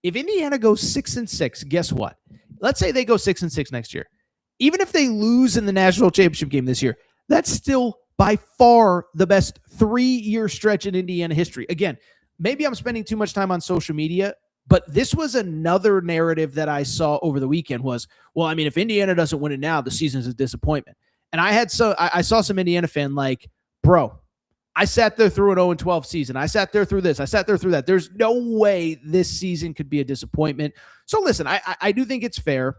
Speaker 1: If Indiana goes 6-6, guess what? Let's say they go 6-6 next year. Even if they lose in the national championship game this year, that's still by far the best 3-year stretch in Indiana history. Again, maybe I'm spending too much time on social media, but this was another narrative that I saw over the weekend was, well, I mean, if Indiana doesn't win it now, the season's a disappointment. And I saw some Indiana fan like, bro, I sat there through an 0-12 season. I sat there through this. I sat there through that. There's no way this season could be a disappointment. So listen, I do think it's fair.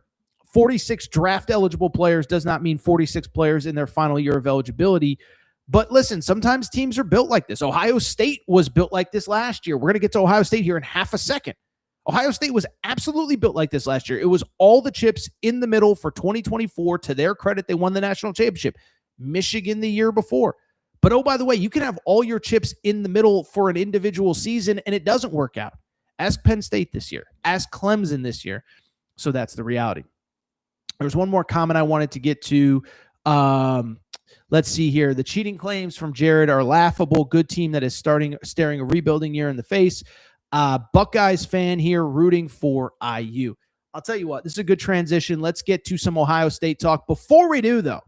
Speaker 1: 46 draft eligible players does not mean 46 players in their final year of eligibility. But listen, sometimes teams are built like this. Ohio State was built like this last year. We're going to get to Ohio State here in half a second. Ohio State was absolutely built like this last year. It was all the chips in the middle for 2024. To their credit, they won the national championship. Michigan the year before. But oh, by the way, you can have all your chips in the middle for an individual season, and it doesn't work out. Ask Penn State this year. Ask Clemson this year. So that's the reality. There's one more comment I wanted to get to. Let's see here. The cheating claims from Jared are laughable. Good team that is staring a rebuilding year in the face. Buckeyes fan here rooting for IU. I'll tell you what, this is a good transition. Let's get to some Ohio State talk. Before we do, though,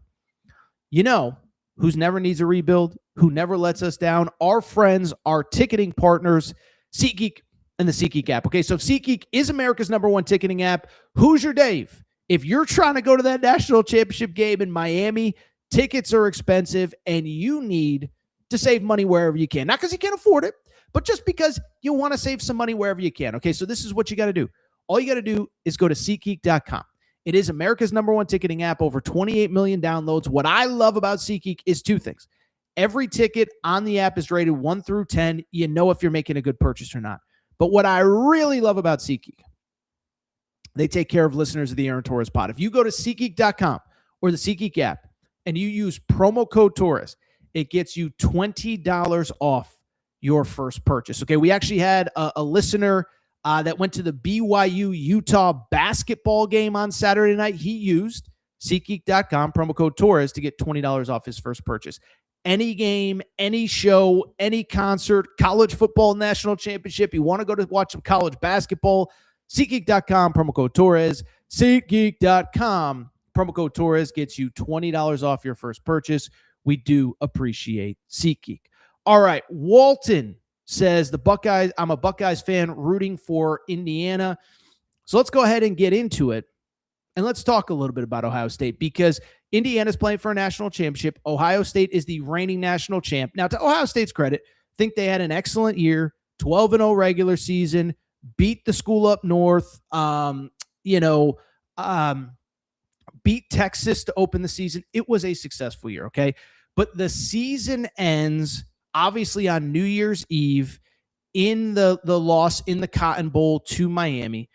Speaker 1: you know who's never needs a rebuild, who never lets us down? Our friends, our ticketing partners, SeatGeek and the SeatGeek app. Okay, so SeatGeek is America's #1 ticketing app. Who's your Dave? If you're trying to go to that national championship game in Miami, tickets are expensive and you need to save money wherever you can. Not because you can't afford it, but just because you want to save some money wherever you can. Okay, so this is what you got to do. All you got to do is go to SeatGeek.com. It is America's #1 ticketing app, over 28 million downloads. What I love about SeatGeek is two things. Every ticket on the app is rated 1 through 10. You know if you're making a good purchase or not. But what I really love about SeatGeek, they take care of listeners of the Aaron Torres pod. If you go to SeatGeek.com or the SeatGeek app and you use promo code Torres, it gets you $20 off your first purchase. Okay, we actually had a listener that went to the BYU-Utah basketball game on Saturday night. He used SeatGeek.com, promo code Torres, to get $20 off his first purchase. Any game, any show, any concert, college football national championship, you want to go to watch some college basketball, SeatGeek.com, promo code Torres. SeatGeek.com, promo code Torres gets you $20 off your first purchase. We do appreciate SeatGeek. All right, Walton says the Buckeyes, I'm a Buckeyes fan rooting for Indiana. So let's go ahead and get into it. And let's talk a little bit about Ohio State, because Indiana's playing for a national championship. Ohio State is the reigning national champ. Now, to Ohio State's credit, I think they had an excellent year, 12-0 regular season, beat the school up north, beat Texas to open the season. It was a successful year, okay? But the season ends, obviously, on New Year's Eve in the loss in the Cotton Bowl to Miami.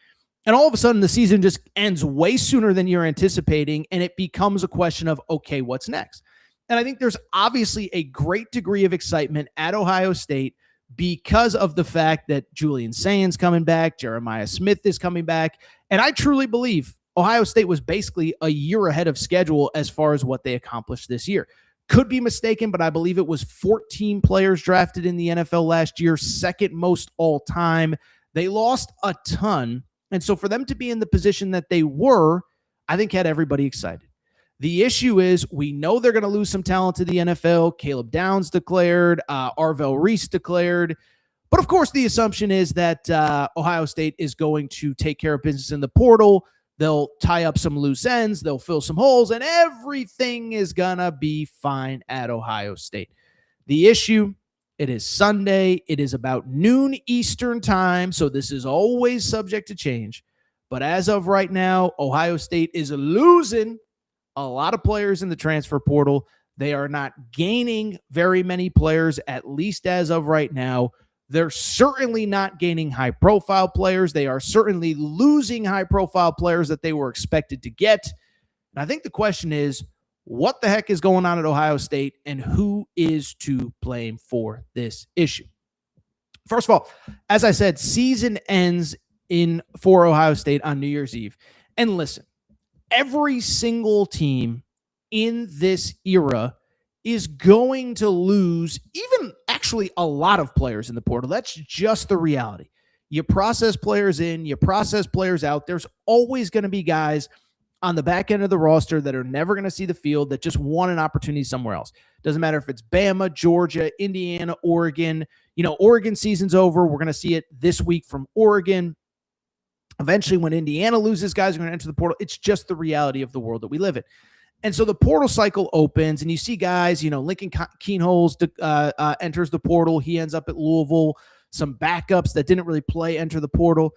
Speaker 1: And all of a sudden, the season just ends way sooner than you're anticipating, and it becomes a question of, okay, what's next? And I think there's obviously a great degree of excitement at Ohio State because of the fact that Julian Sain's coming back, Jeremiah Smith is coming back, and I truly believe Ohio State was basically a year ahead of schedule as far as what they accomplished this year. Could be mistaken, but I believe it was 14 players drafted in the NFL last year, second most all time. They lost a ton. And so for them to be in the position that they were, I think had everybody excited. The issue is we know they're going to lose some talent to the NFL. Caleb Downs declared, Arvell Reese declared. But of course, the assumption is that Ohio State is going to take care of business in the portal. They'll tie up some loose ends. They'll fill some holes, and everything is going to be fine at Ohio State. The issue, it is Sunday. It is about noon Eastern time, so this is always subject to change. But as of right now, Ohio State is losing a lot of players in the transfer portal. They are not gaining very many players, at least as of right now. They're certainly not gaining high-profile players. They are certainly losing high-profile players that they were expected to get. And I think the question is, what the heck is going on at Ohio State, and who is to blame for this issue? First of all, as I said, season ends for Ohio State on New Year's Eve. And listen, every single team in this era is going to lose, even actually a lot of players in the portal. That's just the reality. You process players in, you process players out. There's always going to be guys on the back end of the roster that are never going to see the field, that just want an opportunity somewhere else. Doesn't matter if it's Bama, Georgia, Indiana, Oregon. Oregon season's over. We're going to see it this week from Oregon. Eventually, when Indiana loses, guys are going to enter the portal. It's just the reality of the world that we live in. And so the portal cycle opens, and you see guys, Lincoln Keenholz enters the portal. He ends up at Louisville. Some backups that didn't really play enter the portal.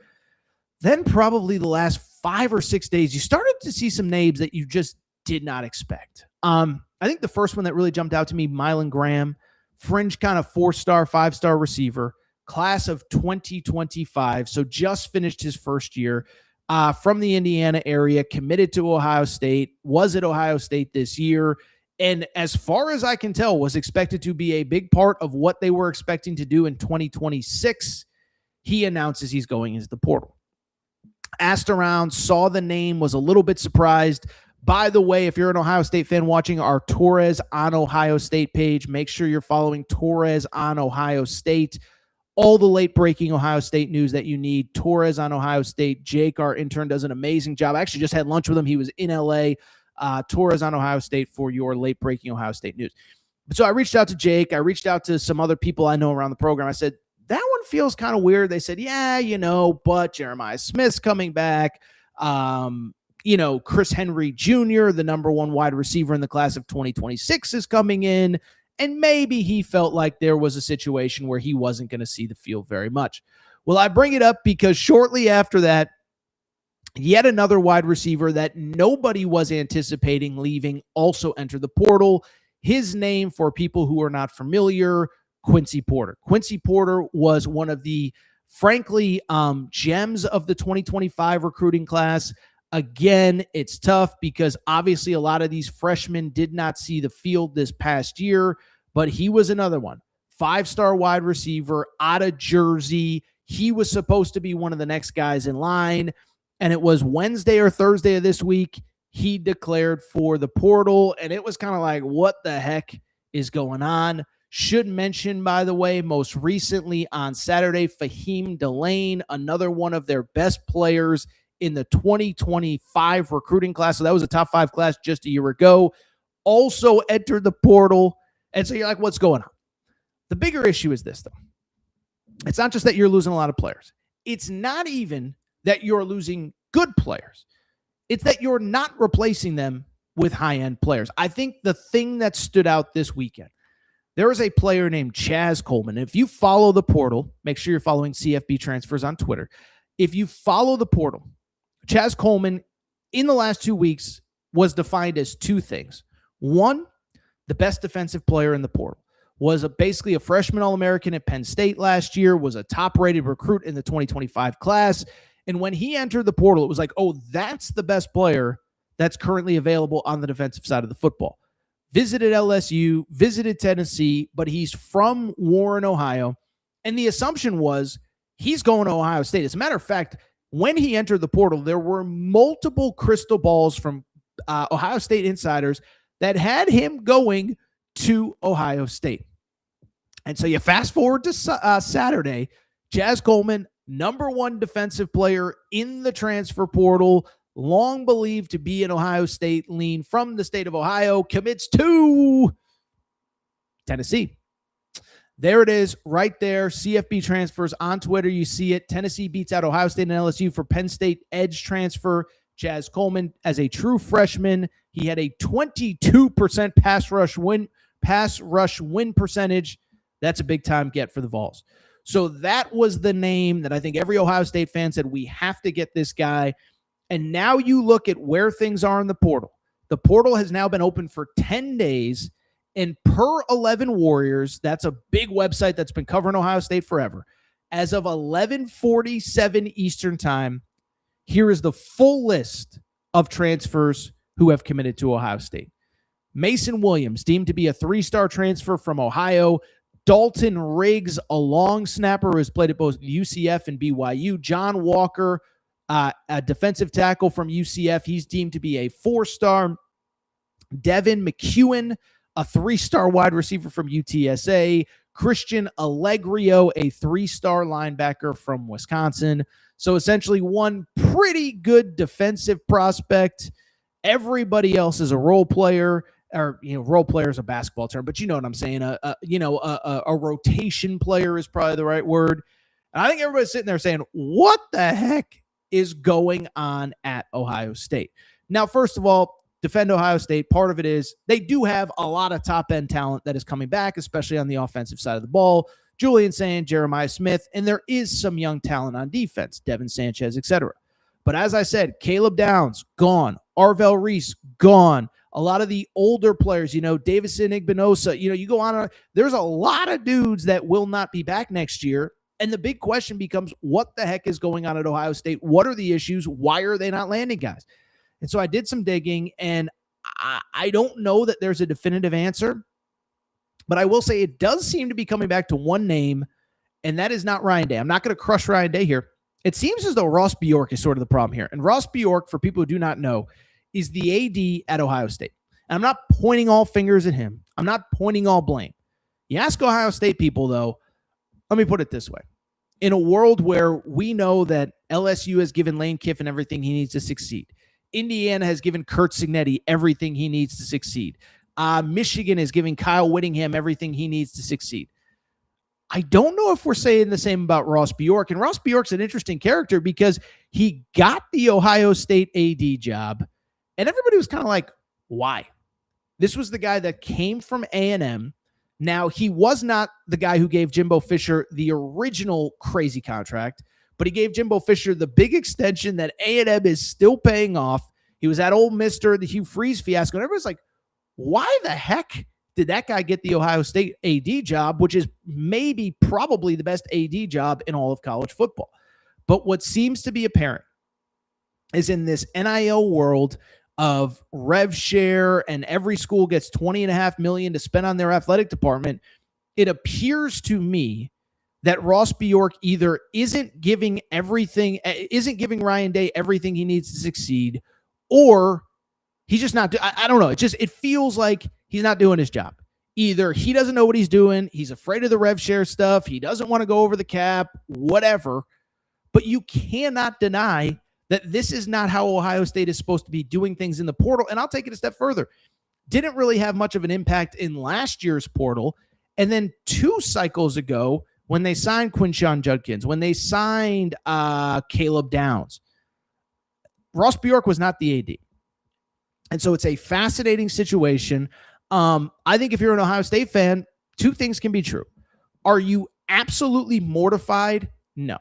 Speaker 1: Then probably the last 5 or 6 days, you started to see some names that you just did not expect. I think the first one that really jumped out to me, Mylan Graham, fringe kind of 4-star, 5-star receiver, class of 2025. So just finished his first year. From the Indiana area, committed to Ohio State, was at Ohio State this year, and as far as I can tell, was expected to be a big part of what they were expecting to do in 2026. He announces he's going into the portal. Asked around, saw the name, was a little bit surprised. By the way, if you're an Ohio State fan watching our Torres on Ohio State page, make sure you're following Torres on Ohio State. all the late breaking Ohio State news that you need. Torres on Ohio State. Jake, our intern, does an amazing job. I actually just had lunch with him. He was in LA. Torres on Ohio State for your late breaking Ohio State news. So I reached out to Jake. I reached out to some other people I know around the program. I said, that one feels kind of weird. They said, yeah, but Jeremiah Smith's coming back. Chris Henry Jr., the number one wide receiver in the class of 2026, is coming in. And maybe he felt like there was a situation where he wasn't going to see the field very much. Well, I bring it up because shortly after that, yet another wide receiver that nobody was anticipating leaving also entered the portal. His name, for people who are not familiar, Quincy Porter. Quincy Porter was one of the, frankly, gems of the 2025 recruiting class. Again, it's tough because obviously a lot of these freshmen did not see the field this past year, but he was another one. 5-star wide receiver out of Jersey. He was supposed to be one of the next guys in line, and it was Wednesday or Thursday of this week he declared for the portal, and it was kind of like, what the heck is going on? Should mention, by the way, most recently on Saturday, Fahim Delane, another one of their best players in the 2025 recruiting class. So that was a top 5 class just a year ago. Also entered the portal. And so you're like, what's going on? The bigger issue is this, though. It's not just that you're losing a lot of players. It's not even that you're losing good players. It's that you're not replacing them with high-end players. I think the thing that stood out this weekend, there was a player named Chaz Coleman. If you follow the portal, make sure you're following CFB Transfers on Twitter. If you follow the portal, Chaz Coleman in the last 2 weeks was defined as 2 things. One, the best defensive player in the portal. Was basically a freshman All-American at Penn State last year, was a top-rated recruit in the 2025 class. And when he entered the portal, it was like, oh, that's the best player that's currently available on the defensive side of the football. Visited LSU, visited Tennessee, but he's from Warren, Ohio. And the assumption was he's going to Ohio State. As a matter of fact, when he entered the portal, there were multiple crystal balls from Ohio State insiders that had him going to Ohio State. And so you fast forward to Saturday, Chaz Coleman, number 1 defensive player in the transfer portal, long believed to be an Ohio State lean from the state of Ohio, commits to Tennessee. There it is right there. CFB Transfers on Twitter. You see it. Tennessee beats out Ohio State and LSU for Penn State edge transfer. Chaz Coleman, as a true freshman, he had a 22% pass rush win percentage. That's a big time get for the Vols. So that was the name that I think every Ohio State fan said, we have to get this guy. And now you look at where things are in the portal. The portal has now been open for 10 days. And per 11 Warriors, that's a big website that's been covering Ohio State forever. As of 11:47 Eastern time, here is the full list of transfers who have committed to Ohio State. Mason Williams, deemed to be a 3-star transfer from Ohio. Dalton Riggs, a long snapper who has played at both UCF and BYU. John Walker, a defensive tackle from UCF. He's deemed to be a 4-star. Devin McEwen, a 3-star wide receiver from UTSA. Christian Allegrio, a 3-star linebacker from Wisconsin. So essentially one pretty good defensive prospect. Everybody else is a role player. Or, role player is a basketball term, but you know what I'm saying. A rotation player is probably the right word. And I think everybody's sitting there saying, what the heck is going on at Ohio State? Now, first of all, defend Ohio State. Part of it is they do have a lot of top-end talent that is coming back, especially on the offensive side of the ball. Julian Sand, Jeremiah Smith, and there is some young talent on defense, Devin Sanchez, etc. But as I said, Caleb Downs, gone. Arvell Reese, gone. A lot of the older players, Davison Igbinosa, you go on. There's a lot of dudes that will not be back next year. And the big question becomes, what the heck is going on at Ohio State? What are the issues? Why are they not landing guys? And so I did some digging, and I don't know that there's a definitive answer, but I will say it does seem to be coming back to one name, and that is not Ryan Day. I'm not going to crush Ryan Day here. It seems as though Ross Bjork is sort of the problem here. And Ross Bjork, for people who do not know, is the AD at Ohio State. And I'm not pointing all fingers at him. I'm not pointing all blame. You ask Ohio State people, though, let me put it this way. in a world where we know that LSU has given Lane Kiffin everything he needs to succeed. Indiana has given Kurt Signetti everything he needs to succeed. Michigan is giving Kyle Whittingham everything he needs to succeed. I don't know if we're saying the same about Ross Bjork. And Ross Bjork's an interesting character because he got the Ohio State AD job, and everybody was kind of like, why? This was the guy that came from A&M. Now, he was not the guy who gave Jimbo Fisher the original crazy contract, but he gave Jimbo Fisher the big extension that A&M is still paying off. He was at Ole Miss during the Hugh Freeze fiasco, and everybody's like, why the heck did that guy get the Ohio State AD job, which is maybe probably the best AD job in all of college football? But what seems to be apparent is in this NIL world of rev share and every school gets $20.5 million to spend on their athletic department, it appears to me that Ross Bjork either isn't giving Ryan Day everything he needs to succeed, or he's just not. I don't know. It feels like he's not doing his job. Either he doesn't know what he's doing, he's afraid of the rev share stuff, he doesn't want to go over the cap, whatever. But you cannot deny that this is not how Ohio State is supposed to be doing things in the portal. And I'll take it a step further. Didn't really have much of an impact in last year's portal. And then 2 cycles ago, when they signed Quinshon Judkins, when they signed Caleb Downs, Ross Bjork was not the AD. And so it's a fascinating situation. I think if you're an Ohio State fan, 2 things can be true. Are you absolutely mortified? No.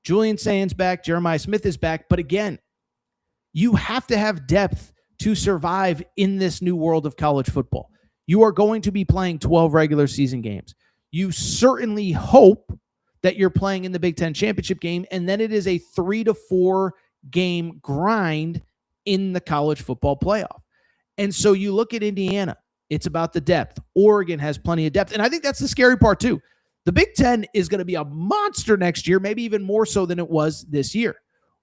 Speaker 1: Julian Sain's back. Jeremiah Smith is back. But again, you have to have depth to survive in this new world of college football. You are going to be playing 12 regular season games. You certainly hope that you're playing in the Big Ten championship game, and then it is a 3 to 4 game grind in the college football playoff. And so you look at Indiana, it's about the depth. Oregon has plenty of depth. And I think that's the scary part too. The Big Ten is going to be a monster next year, maybe even more so than it was this year.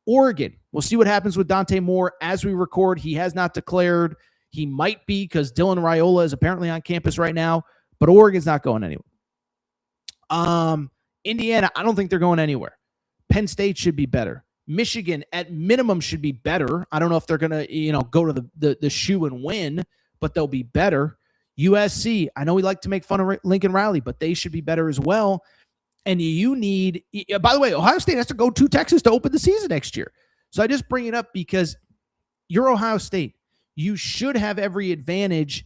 Speaker 1: Oregon, we'll see what happens with Dante Moore as we record. He has not declared. He might be because Dylan Raiola is apparently on campus right now, but Oregon's not going anywhere. Indiana, I don't think they're going anywhere. Penn State should be better. Michigan, at minimum, should be better. I don't know if they're going to, go to the shoe and win, but they'll be better. USC, I know we like to make fun of Lincoln Riley, but they should be better as well. And you need, by the way, Ohio State has to go to Texas to open the season next year. So I just bring it up because you're Ohio State. You should have every advantage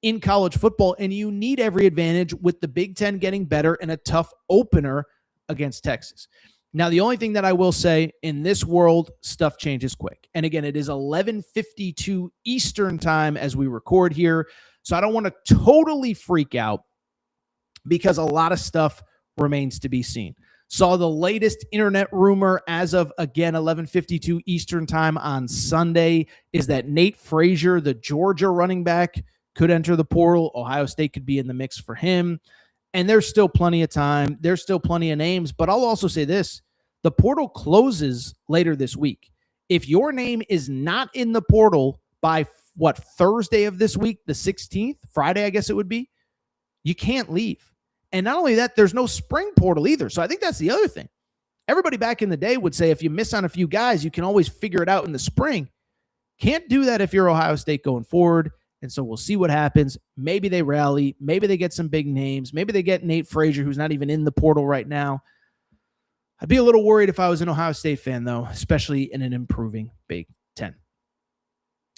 Speaker 1: in college football, and you need every advantage with the Big Ten getting better and a tough opener against Texas. Now, the only thing that I will say, in this world, stuff changes quick. And again, it is 11:52 Eastern time as we record here. So I don't want to totally freak out because a lot of stuff remains to be seen. Saw the latest internet rumor as of, again, 11:52 Eastern time on Sunday is that Nate Frazier, the Georgia running back, could enter the portal. Ohio State could be in the mix for him. And there's still plenty of time. There's still plenty of names. But I'll also say this. The portal closes later this week. If your name is not in the portal by, Thursday of this week, the 16th, Friday, I guess it would be, you can't leave. And not only that, there's no spring portal either. So I think that's the other thing. Everybody back in the day would say if you miss on a few guys, you can always figure it out in the spring. Can't do that if you're Ohio State going forward. And so we'll see what happens. Maybe they rally. Maybe they get some big names. Maybe they get Nate Frazier, who's not even in the portal right now. I'd be a little worried if I was an Ohio State fan, though, especially in an improving Big Ten.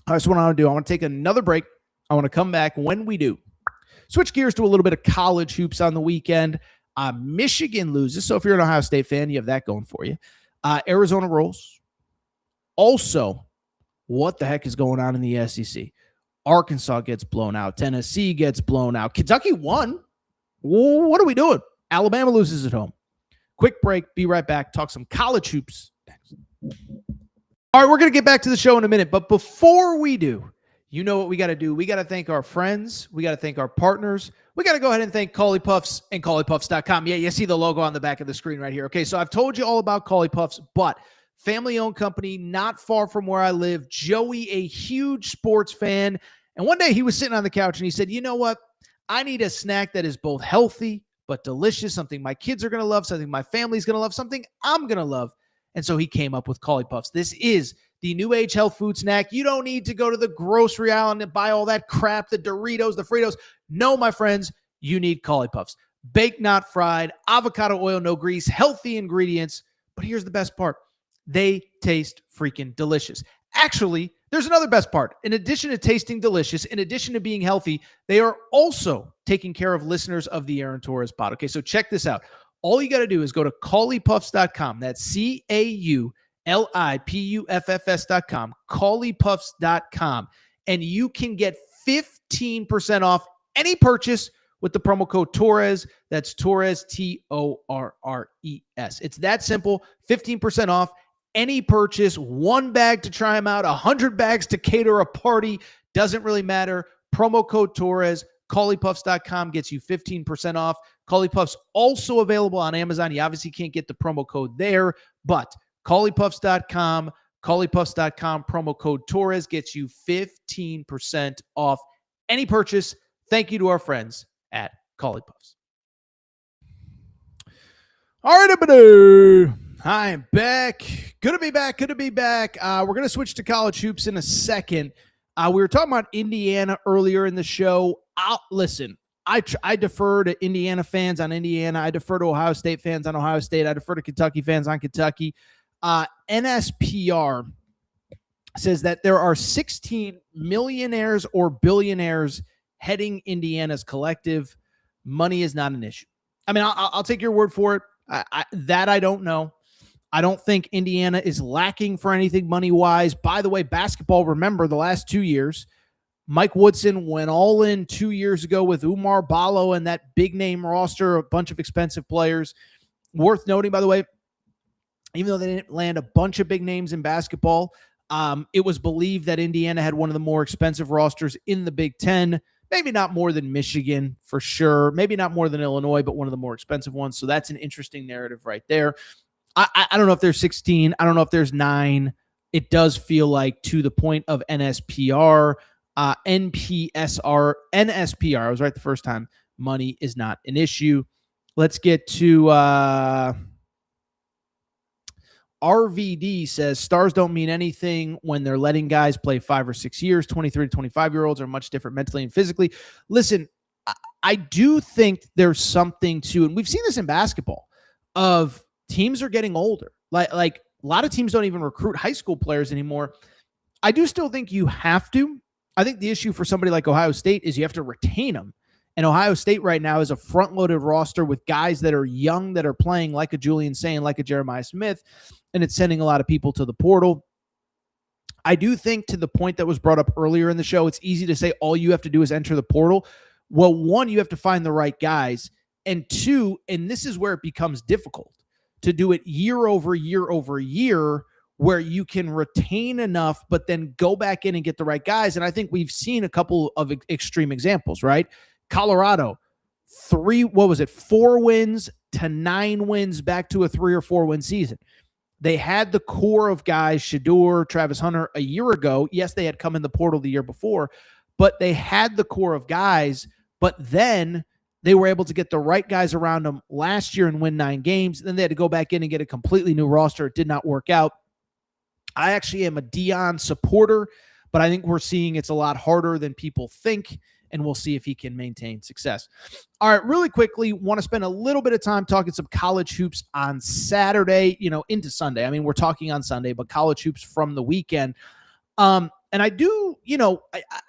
Speaker 1: All right, so what I want to do, I want to take another break. I want to come back. When we do, switch gears to a little bit of college hoops on the weekend. Michigan loses. So if you're an Ohio State fan, you have that going for you. Arizona rolls. Also, what the heck is going on in the SEC? Arkansas gets blown out. Tennessee gets blown out. Kentucky won. What are we doing? Alabama loses at home. Quick break. Be right back. Talk some college hoops next. All right, we're going to get back to the show in a minute. But before we do, you know what we got to do. We got to thank our friends. We got to thank our partners. We got to go ahead and thank Cauley Puffs and CauleyPuffs.com. Yeah, you see the logo on the back of the screen right here. Okay, so I've told you all about Cauley Puffs, but family-owned company, not far from where I live. Joey, a huge sports fan. And one day he was sitting on the couch and he said, you know what? I need a snack that is both healthy, but delicious, something my kids are going to love, something my family's going to love, something I'm going to love. And so he came up with Cauli Puffs. This is the new age health food snack. You don't need to go to the grocery aisle and buy all that crap, the Doritos, the Fritos. No, my friends, you need Cauli Puffs. Baked, not fried, avocado oil, no grease, healthy ingredients. But here's the best part. They taste freaking delicious. Actually, there's another best part. In addition to tasting delicious, in addition to being healthy, they are also taking care of listeners of the Aaron Torres pod. Okay, so check this out. All you got to do is go to CauliPuffs.com. That's CauliPuffs.com, CauliPuffs.com, and you can get 15% off any purchase with the promo code Torres. That's Torres, Torres. It's that simple. 15% off any purchase. 1 bag to try them out, 100 bags to cater a party. Doesn't really matter. Promo code Torres. CauliPuffs.com gets you 15% off. Cauli Puffs also available on Amazon. You obviously can't get the promo code there, but CauliPuffs.com, CauliPuffs.com, promo code Torres gets you 15% off any purchase. Thank you to our friends at Cauli Puffs. All right, everybody. I'm back. Good to be back. We're going to switch to college hoops in a second. We were talking about Indiana earlier in the show. Listen, I defer to Indiana fans on Indiana. I defer to Ohio State fans on Ohio State. I defer to Kentucky fans on Kentucky. NSPR says that there are 16 millionaires or billionaires heading Indiana's collective. Money is not an issue. I mean, I'll take your word for it. I don't know. I don't think Indiana is lacking for anything money-wise. By the way, basketball, remember the last 2 years, Mike Woodson went all in 2 years ago with Umar Ballo and that big-name roster, a bunch of expensive players. Worth noting, by the way, even though they didn't land a bunch of big names in basketball, it was believed that Indiana had one of the more expensive rosters in the Big Ten. Maybe not more than Michigan, for sure. Maybe not more than Illinois, but one of the more expensive ones. So that's an interesting narrative right there. I don't know if there's 16. I don't know if there's 9. It does feel like, to the point of NSPR, NSPR, I was right the first time, money is not an issue. Let's get to RVD says stars don't mean anything when they're letting guys play 5 or 6 years. 23 to 25-year-olds are much different mentally and physically. Listen, I do think there's something to, and we've seen this in basketball, of teams are getting older. Like a lot of teams don't even recruit high school players anymore. I do still think you have to. I think the issue for somebody like Ohio State is you have to retain them. And Ohio State right now is a front-loaded roster with guys that are young, that are playing like a Julian Sain, like a Jeremiah Smith, and it's sending a lot of people to the portal. I do think, to the point that was brought up earlier in the show, it's easy to say all you have to do is enter the portal. Well, 1, you have to find the right guys. And 2, and this is where it becomes difficult, to do it year over year over year, where you can retain enough, but then go back in and get the right guys. And I think we've seen a couple of extreme examples, right? Colorado, 4 wins to 9 wins back to a 3 or 4 win season. They had the core of guys, Shedeur, Travis Hunter, a year ago. Yes, they had come in the portal the year before, but they had the core of guys, but then they were able to get the right guys around them last year and win 9 games. Then they had to go back in and get a completely new roster. It did not work out. I actually am a Deion supporter, but I think we're seeing it's a lot harder than people think, and we'll see if he can maintain success. All right, really quickly, want to spend a little bit of time talking some college hoops on Saturday, into Sunday. I mean, we're talking on Sunday, but college hoops from the weekend. And I do,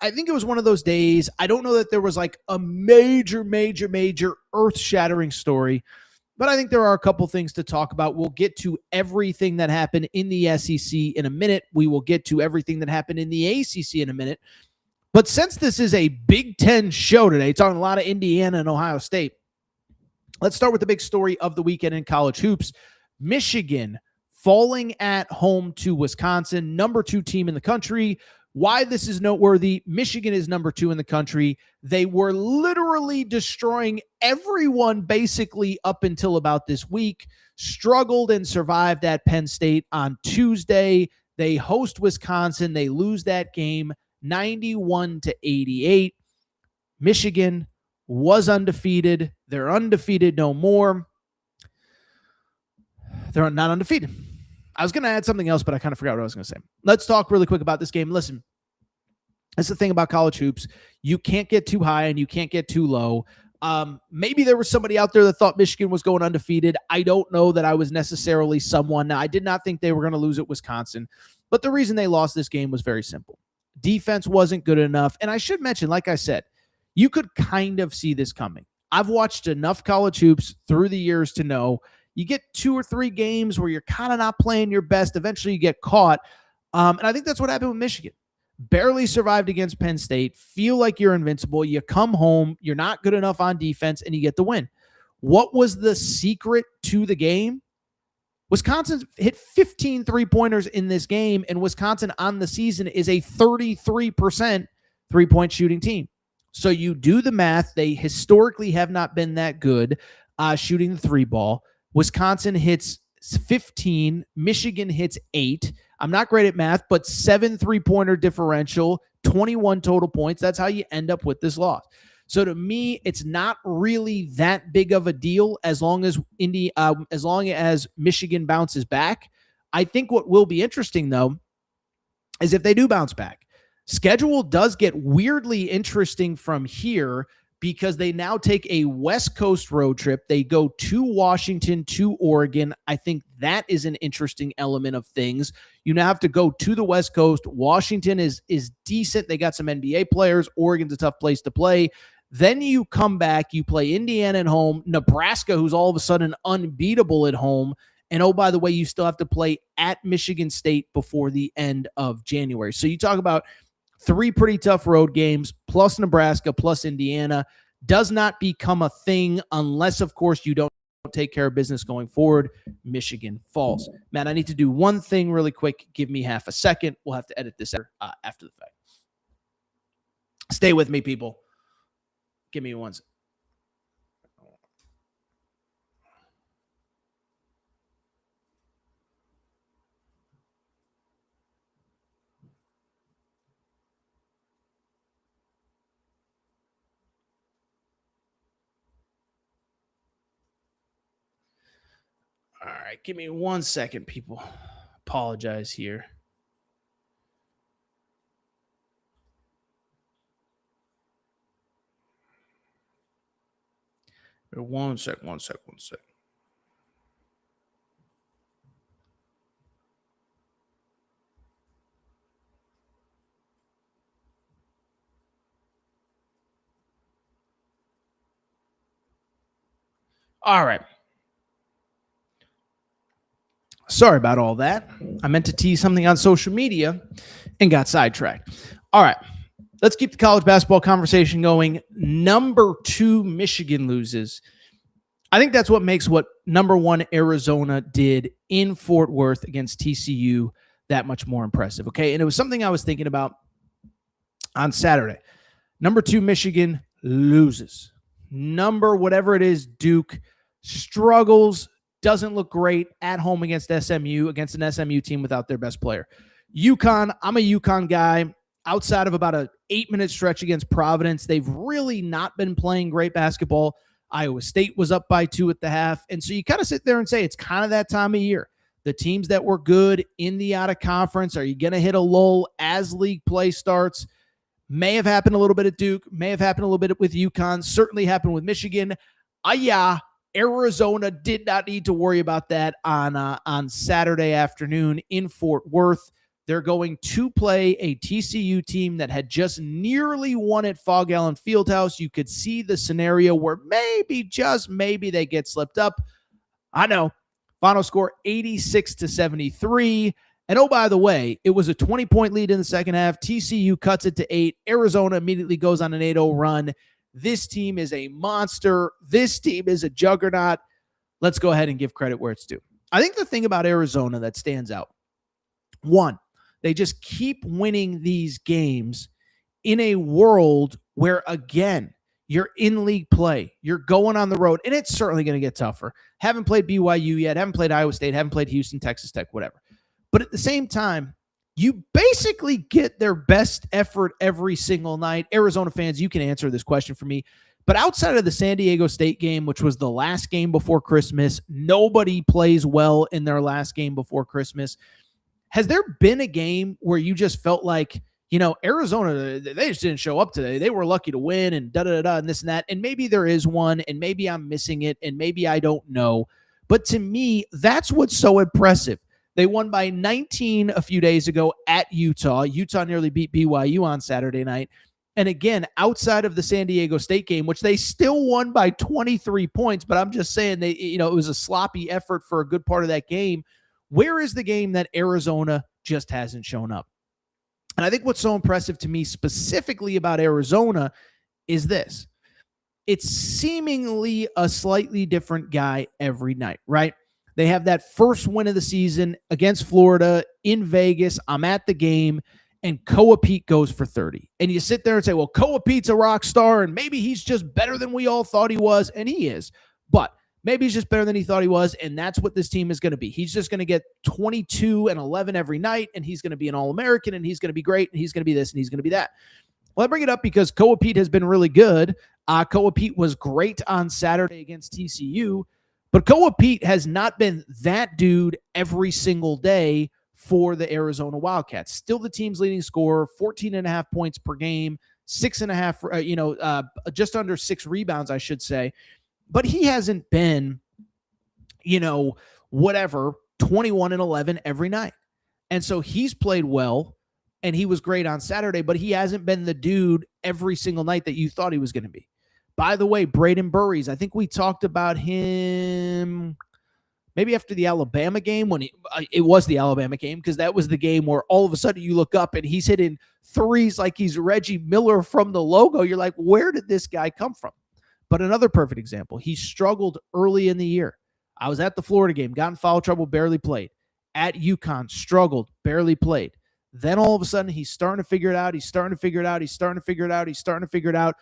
Speaker 1: I think it was one of those days. I don't know that there was like a major earth-shattering story, but I think there are a couple things to talk about. We'll get to everything that happened in the SEC in a minute. We will get to everything that happened in the ACC in a minute. But since this is a Big Ten show today, talking a lot of Indiana and Ohio State, let's start with the big story of the weekend in college hoops. Michigan falling at home to Wisconsin, number 2 team in the country. Why this is noteworthy: Michigan is number 2 in the country. They were literally destroying everyone basically up until about this week. Struggled and survived at Penn State on Tuesday. They host Wisconsin. They lose that game 91-88. Michigan was undefeated. They're undefeated no more. They're not undefeated. I was going to add something else, but I kind of forgot what I was going to say. Let's talk really quick about this game. Listen, that's the thing about college hoops. You can't get too high and you can't get too low. Maybe there was somebody out there that thought Michigan was going undefeated. I don't know that I was necessarily someone. Now, I did not think they were going to lose at Wisconsin, but the reason they lost this game was very simple. Defense wasn't good enough. And I should mention, like I said, you could kind of see this coming. I've watched enough college hoops through the years to know you get 2 or 3 games where you're kind of not playing your best. Eventually you get caught. And I think that's what happened with Michigan. Barely survived against Penn State, feel like you're invincible. You come home, you're not good enough on defense, and you get the win. What was the secret to the game? Wisconsin hit 15 three-pointers in this game, and Wisconsin on the season is a 33% three-point shooting team. So you do the math. They historically have not been that good shooting the three ball. Wisconsin hits 15. Michigan hits 8. I'm not great at math, but 7 three-pointer differential, 21 total points. That's how you end up with this loss. So to me, it's not really that big of a deal as long as Michigan bounces back. I think what will be interesting, though, is if they do bounce back. Schedule does get weirdly interesting from here because they now take a West Coast road trip. They go to Washington, to Oregon. I think that is an interesting element of things. You now have to go to the West Coast. Washington is decent. They got some NBA players. Oregon's a tough place to play. Then you come back, you play Indiana at home, Nebraska, who's all of a sudden unbeatable at home. And oh, by the way, you still have to play at Michigan State before the end of January. So you talk about 3 pretty tough road games, plus Nebraska, plus Indiana. Does not become a thing unless, of course, you don't take care of business going forward. Michigan falls. Matt, I need to do one thing really quick. Give me half a second. We'll have to edit this after the fact. Stay with me, people. Give me one second. All right, give me 1 second, people. Apologize here. One sec. All right. Sorry about all that. I meant to tease something on social media and got sidetracked. All right. Let's keep the college basketball conversation going. Number 2, Michigan loses. I think that's what makes what number 1 Arizona did in Fort Worth against TCU that much more impressive. Okay. And it was something I was thinking about on Saturday. Number 2, Michigan loses. Number whatever it is, Duke struggles, doesn't look great at home against SMU, against an SMU team without their best player. UConn, I'm a UConn guy. Outside of about an 8-minute stretch against Providence, they've really not been playing great basketball. Iowa State was up by 2 at the half. And so you kind of sit there and say it's kind of that time of year. The teams that were good in the out of conference, are you going to hit a lull as league play starts? May have happened a little bit at Duke, may have happened a little bit with UConn, certainly happened with Michigan. Arizona did not need to worry about that on Saturday afternoon in Fort Worth. They're going to play a TCU team that had just nearly won at Fog Allen Fieldhouse. You could see the scenario where maybe, just maybe, they get slipped up. I know. Final score 86-73. And oh, by the way, it was a 20-point lead in the second half. TCU cuts it to 8. Arizona immediately goes on an 8-0 run. This team is a monster. This team is a juggernaut. Let's go ahead and give credit where it's due. I think the thing about Arizona that stands out, one, they just keep winning these games in a world where, again, you're in league play. You're going on the road, and it's certainly going to get tougher. Haven't played BYU yet. Haven't played Iowa State. Haven't played Houston, Texas Tech, whatever. But at the same time, you basically get their best effort every single night. Arizona fans, you can answer this question for me. But outside of the San Diego State game, which was the last game before Christmas, nobody plays well in their last game before Christmas. Has there been a game where you just felt like, Arizona, they just didn't show up today. They were lucky to win and da-da-da-da and this and that. And maybe there is one, and maybe I'm missing it, and maybe I don't know. But to me, that's what's so impressive. They won by 19 a few days ago at Utah. Utah nearly beat BYU on Saturday night. And again, outside of the San Diego State game, which they still won by 23 points, but I'm just saying it was a sloppy effort for a good part of that game. Where is the game that Arizona just hasn't shown up? And I think what's so impressive to me specifically about Arizona is this. It's seemingly a slightly different guy every night, right? They have that first win of the season against Florida in Vegas. I'm at the game, and Koa Pete goes for 30. And you sit there and say, well, Koa Pete's a rock star, and maybe he's just better than we all thought he was, and he is. But maybe he's just better than he thought he was, and that's what this team is going to be. He's just going to get 22 and 11 every night, and he's going to be an All-American, and he's going to be great, and he's going to be this, and he's going to be that. Well, I bring it up because Koa Pete has been really good. Koa Pete was great on Saturday against TCU, but Koa Pete has not been that dude every single day for the Arizona Wildcats. Still the team's leading scorer, 14.5 points per game, 6.5, just under 6 rebounds, I should say. But he hasn't been, 21 and 11 every night. And so he's played well, and he was great on Saturday, but he hasn't been the dude every single night that you thought he was going to be. By the way, Braden Burries, I think we talked about him maybe after the Alabama game when it was the Alabama game, because that was the game where all of a sudden you look up and he's hitting threes like he's Reggie Miller from the logo. You're like, where did this guy come from? But another perfect example, he struggled early in the year. I was at the Florida game, got in foul trouble, barely played. At UConn, struggled, barely played. Then all of a sudden, he's starting to figure it out. He's starting to figure it out.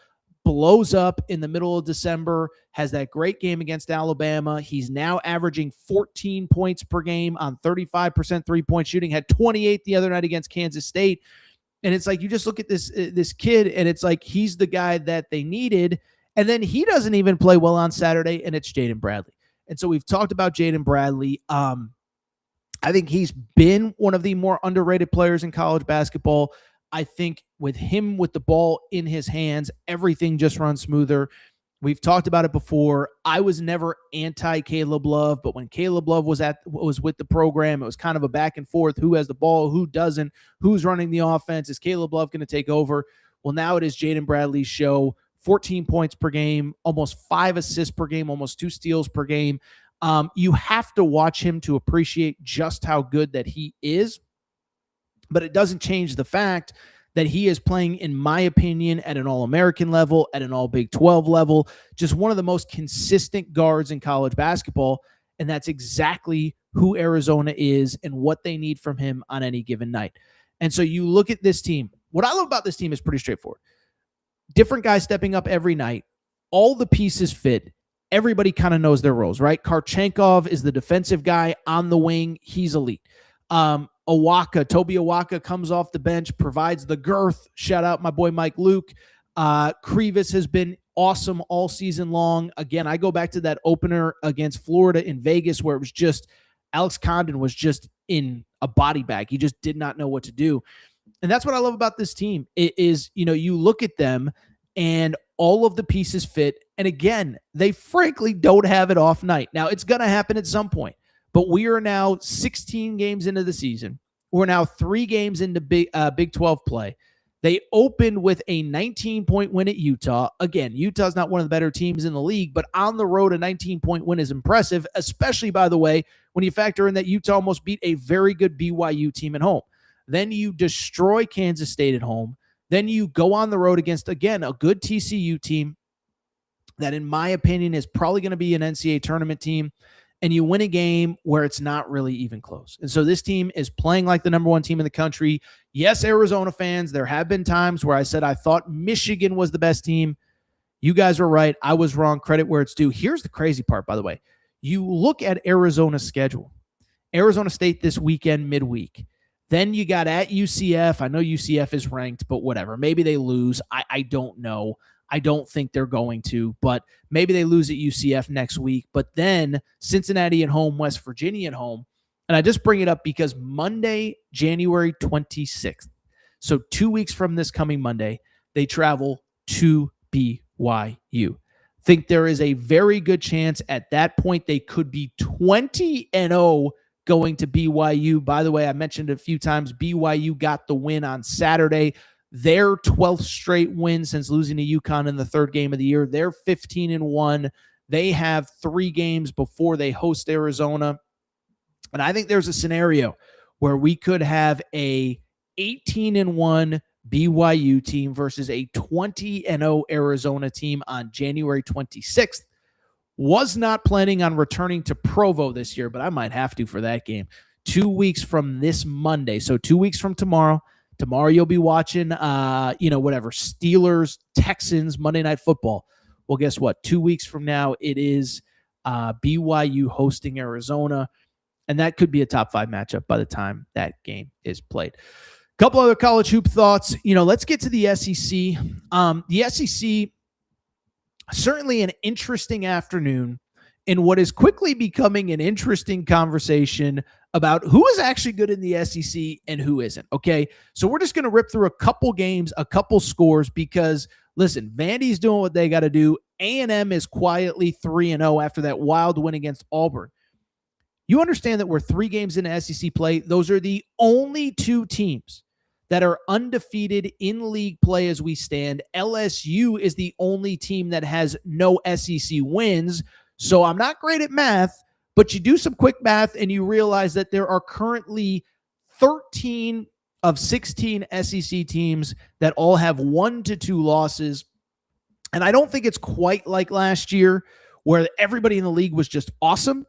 Speaker 1: Blows up in the middle of December, has that great game against Alabama. He's now averaging 14 points per game on 35% three-point shooting, had 28 the other night against Kansas State. And it's like, you just look at this kid, and it's like he's the guy that they needed. And then he doesn't even play well on Saturday, and it's Jaden Bradley. And so we've talked about Jaden Bradley. I think he's been one of the more underrated players in college basketball. I think with him with the ball in his hands, everything just runs smoother. We've talked about it before. I was never anti-Caleb Love, but when Caleb Love was with the program, it was kind of a back and forth. Who has the ball? Who doesn't? Who's running the offense? Is Caleb Love going to take over? Well, now it is Jaden Bradley's show. 14 points per game, almost 5 assists per game, almost 2 steals per game. You have to watch him to appreciate just how good that he is. But it doesn't change the fact that he is playing, in my opinion, at an All-American level, at an All-Big 12 level, just one of the most consistent guards in college basketball. And that's exactly who Arizona is and what they need from him on any given night. And so you look at this team. What I love about this team is pretty straightforward. Different guys stepping up every night. All the pieces fit. Everybody kind of knows their roles, right? Karchenkov is the defensive guy on the wing. He's elite. Toby Awaka comes off the bench, provides the girth. Shout out my boy Mike Luke. Krivas has been awesome all season long. Again, I go back to that opener against Florida in Vegas where it was just Alex Condon was just in a body bag. He just did not know what to do. And that's what I love about this team. It is, you look at them and all of the pieces fit. And again, they frankly don't have it off night. Now, it's going to happen at some point. But we are now 16 games into the season. We're now 3 games into Big 12 play. They opened with a 19-point win at Utah. Again, Utah's not one of the better teams in the league, but on the road, a 19-point win is impressive, especially, by the way, when you factor in that Utah almost beat a very good BYU team at home. Then you destroy Kansas State at home. Then you go on the road against, again, a good TCU team that, in my opinion, is probably going to be an NCAA tournament team. And you win a game where it's not really even close. And so this team is playing like the number 1 team in the country. Yes, Arizona fans, there have been times where I said I thought Michigan was the best team. You guys were right. I was wrong. Credit where it's due. Here's the crazy part, by the way. You look at Arizona's schedule. Arizona State this weekend, midweek. Then you got at UCF. I know UCF is ranked, but whatever. Maybe they lose. I don't know. I don't think they're going to, but maybe they lose at UCF next week. But then Cincinnati at home, West Virginia at home. And I just bring it up because Monday, January 26th, so 2 weeks from this coming Monday, they travel to BYU. Think there is a very good chance at that point they could be 20-0 going to BYU. By the way, I mentioned a few times BYU got the win on Saturday. Their 12th straight win since losing to UConn in the third game of the year. They're 15-1. They have 3 games before they host Arizona. And I think there's a scenario where we could have a 18-1 BYU team versus a 20-0 Arizona team on January 26th. Was not planning on returning to Provo this year, but I might have to for that game. 2 weeks from this Monday. So 2 weeks from tomorrow. Tomorrow you'll be watching, Steelers, Texans, Monday Night Football. Well, guess what? 2 weeks from now, it is BYU hosting Arizona, and that could be a top 5 matchup by the time that game is played. A couple other college hoop thoughts. Let's get to the SEC. The SEC, certainly an interesting afternoon in what is quickly becoming an interesting conversation about who is actually good in the SEC and who isn't. Okay, so we're just going to rip through a couple games, a couple scores, because listen, Vandy's doing what they got to do. A&M is quietly 3-0 after that wild win against Auburn. You understand that we're 3 games into SEC play. Those are the only 2 teams that are undefeated in league play as we stand. LSU is the only team that has no SEC wins. So I'm not great at math, but you do some quick math and you realize that there are currently 13 of 16 SEC teams that all have 1 to 2 losses. And I don't think it's quite like last year where everybody in the league was just awesome.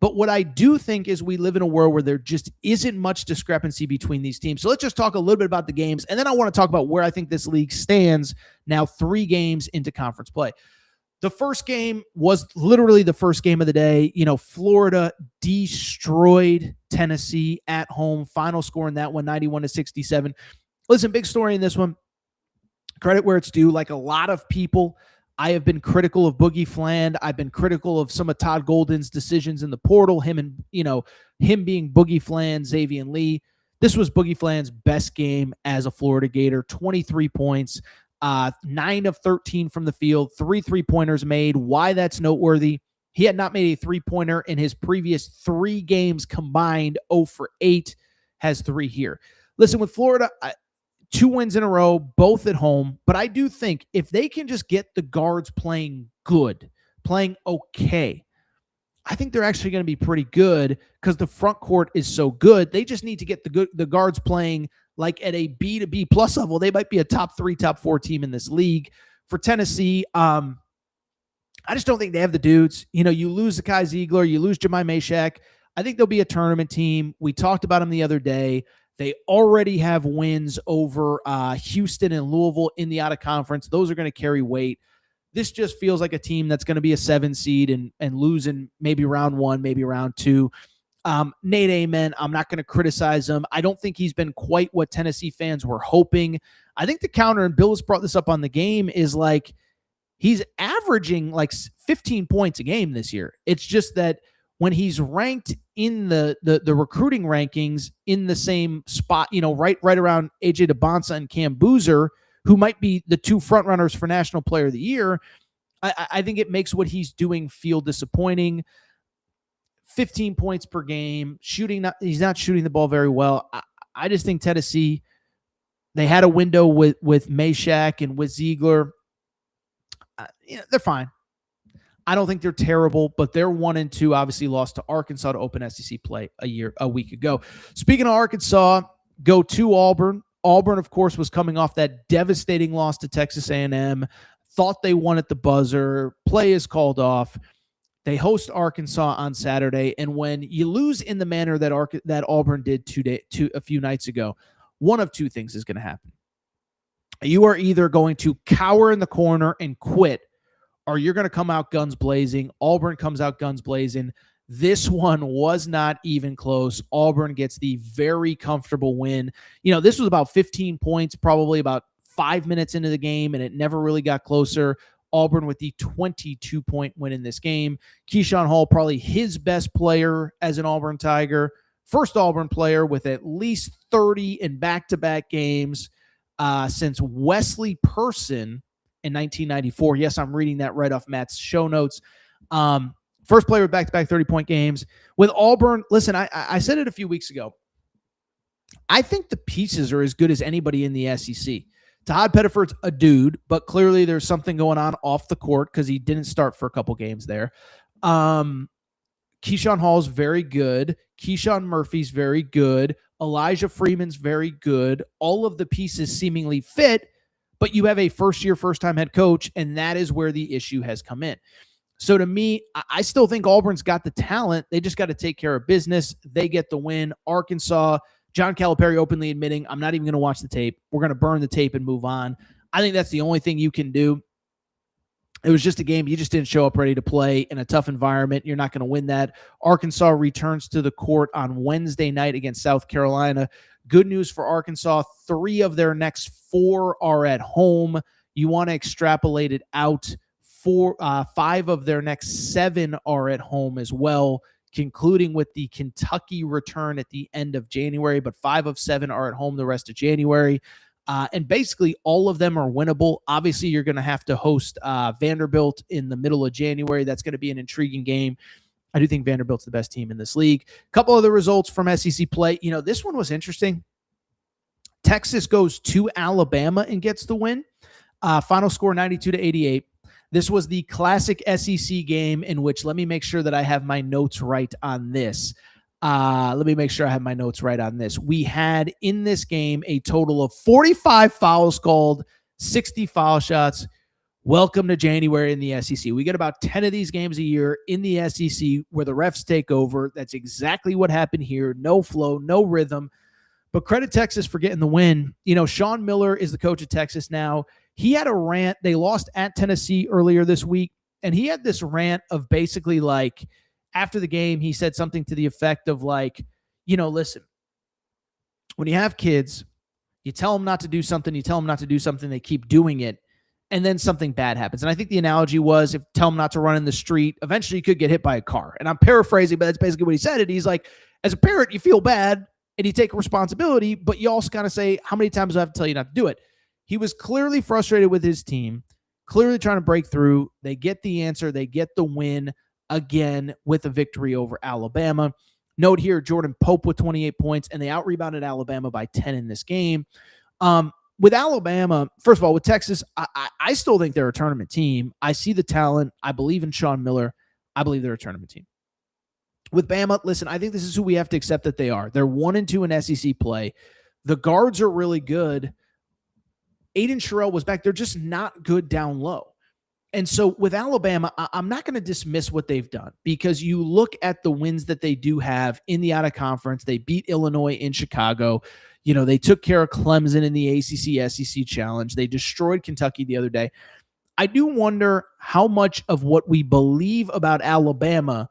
Speaker 1: But what I do think is we live in a world where there just isn't much discrepancy between these teams. So let's just talk a little bit about the games. And then I want to talk about where I think this league stands now 3 games into conference play. The first game was literally the first game of the day. Florida destroyed Tennessee at home. Final score in that one, 91-67. Listen, big story in this one. Credit where it's due. Like a lot of people, I have been critical of Boogie Fland. I've been critical of some of Todd Golden's decisions in the portal, him being Boogie Fland, Xavier Lee. This was Boogie Fland's best game as a Florida Gator, 23 points, 9 of 13 from the field, 3 3-pointers made. Why that's noteworthy, he had not made a 3-pointer in his previous 3 games combined, 0 for 8, has 3 here. Listen, with Florida, 2 wins in a row, both at home. But I do think if they can just get the guards playing good, playing okay, I think they're actually going to be pretty good because the front court is so good. They just need to get the guards playing like at a B to B plus level. They might be a top 3, top 4 team in this league. For Tennessee, I just don't think they have the dudes. You lose Zakai Ziegler, you lose Jemai Mashak. I think they'll be a tournament team. We talked about them the other day. They already have wins over Houston and Louisville in the out-of-conference. Those are going to carry weight. This just feels like a team that's going to be a 7 seed and losing maybe round 1, maybe round 2. Nate Amen, I'm not going to criticize him. I don't think he's been quite what Tennessee fans were hoping. I think the counter, and Bill has brought this up on the game, is like he's averaging like 15 points a game this year. It's just that when he's ranked in the recruiting rankings in the same spot, right around AJ DeBonsa and Cam Boozer, who might be the 2 frontrunners for National Player of the Year, I think it makes what he's doing feel disappointing. 15 points per game, he's not shooting the ball very well. I just think Tennessee, they had a window with Mashak and with Ziegler. They're fine. I don't think they're terrible, but they're 1-2. Obviously, lost to Arkansas to open SEC play a week ago. Speaking of Arkansas, go to Auburn. Auburn, of course, was coming off that devastating loss to Texas A&M. Thought they won at the buzzer. Play is called off. They host Arkansas on Saturday, and when you lose in the manner that Auburn did a few nights ago, one of 2 things is going to happen. You are either going to cower in the corner and quit, or you're going to come out guns blazing. Auburn comes out guns blazing. This one was not even close. Auburn gets the very comfortable win. This was about 15 points, probably about 5 minutes into the game, and it never really got closer. Auburn with the 22-point win in this game. Keyshawn Hall, probably his best player as an Auburn Tiger. First Auburn player with at least 30 in back-to-back games since Wesley Person in 1994. Yes, I'm reading that right off Matt's show notes. First player with back-to-back 30-point games. With Auburn, listen, I said it a few weeks ago. I think the pieces are as good as anybody in the SEC. Todd Pettiford's a dude, but clearly there's something going on off the court because he didn't start for a couple games there. Keyshawn Hall's very good. Keyshawn Murphy's very good. Elijah Freeman's very good. All of the pieces seemingly fit, but you have a first-time head coach, and that is where the issue has come in. So to me, I still think Auburn's got the talent. They just got to take care of business. They get the win. Arkansas, John Calipari openly admitting, I'm not even going to watch the tape. We're going to burn the tape and move on. I think that's the only thing you can do. It was just a game. You just didn't show up ready to play in a tough environment. You're not going to win that. Arkansas returns to the court on Wednesday night against South Carolina. Good news for Arkansas. 3 of their next 4 are at home. You want to extrapolate it out. 5 of their next 7 are at home as well, concluding with the Kentucky return at the end of January, but 5 of 7 are at home the rest of January. And basically all of them are winnable. Obviously, you're going to have to host Vanderbilt in the middle of January. That's going to be an intriguing game. I do think Vanderbilt's the best team in this league. A couple other results from SEC play. This one was interesting. Texas goes to Alabama and gets the win. Final score 92-88. This was the classic SEC game in which, let me make sure that I have my notes right on this. We had in this game a total of 45 fouls called, 60 foul shots. Welcome to January in the SEC. We get about 10 of these games a year in the SEC where the refs take over. That's exactly what happened here. No flow, no rhythm. But credit Texas for getting the win. Sean Miller is the coach of Texas now. He had a rant. They lost at Tennessee earlier this week, and he had this rant of basically like, after the game, he said something to the effect of like, listen, when you have kids, you tell them not to do something, they keep doing it, and then something bad happens. And I think the analogy was, if tell them not to run in the street, eventually you could get hit by a car. And I'm paraphrasing, but that's basically what he said. He's like, as a parent, you feel bad, and you take responsibility, but you also kind of say, how many times do I have to tell you not to do it? He was clearly frustrated with his team, clearly trying to break through. They get the answer. They get the win again with a victory over Alabama. Note here, Jordan Pope with 28 points, and they out-rebounded Alabama by 10 in this game. With Alabama, first of all, with Texas, I still think they're a tournament team. I see the talent. I believe in Sean Miller. I believe they're a tournament team. With Bama, listen, I think this is who we have to accept that they are. They're 1-2 in SEC play. The guards are really good. Aiden Sherrill was back. They're just not good down low. And so with Alabama, I'm not going to dismiss what they've done, because you look at the wins that they do have in the out-of-conference. They beat Illinois in Chicago. They took care of Clemson in the ACC-SEC Challenge. They destroyed Kentucky the other day. I do wonder how much of what we believe about Alabama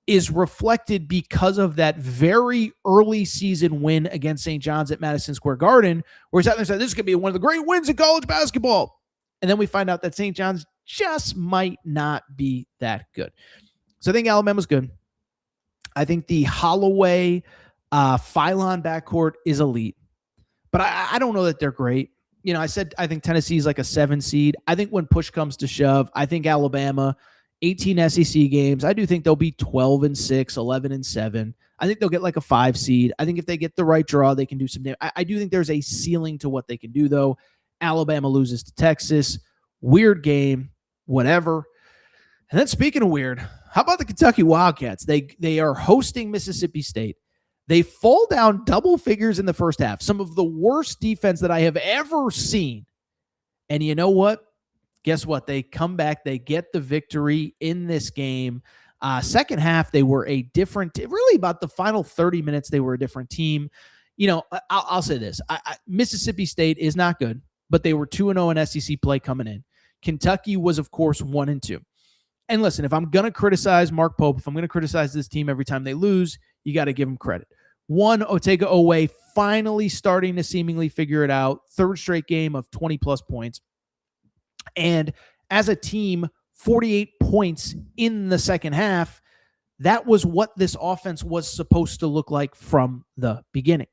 Speaker 1: is reflected because of that very early season win against St. John's at Madison Square Garden, where he's out there and said, this is going to be one of the great wins in college basketball. And then we find out that St. John's just might not be that good. So I think Alabama's good. I think the Holloway, Phylon backcourt is elite, but I don't know that they're great. I said I think Tennessee's like a 7 seed. I think when push comes to shove, I think Alabama, 18 SEC games, I do think they'll be 12-6, 11-7. I think they'll get like a 5 seed. I think if they get the right draw, they can do some damage. I do think there's a ceiling to what they can do, though. Alabama loses to Texas. Weird game, whatever. And then speaking of weird, how about the Kentucky Wildcats? They are hosting Mississippi State. They fall down double figures in the first half. Some of the worst defense that I have ever seen. And you know what? Guess what? They come back. They get the victory in this game. Second half, they were a different, really about the final 30 minutes, they were a different team. I'll say this. Mississippi State is not good, but they were 2-0 in SEC play coming in. Kentucky was, of course, 1-2. And listen, if I'm going to criticize Mark Pope, if I'm going to criticize this team every time they lose, you got to give them credit. One, Otega Owe finally starting to seemingly figure it out. Third straight game of 20-plus points. And as a team, 48 points in the second half. That was what this offense was supposed to look like from the beginning.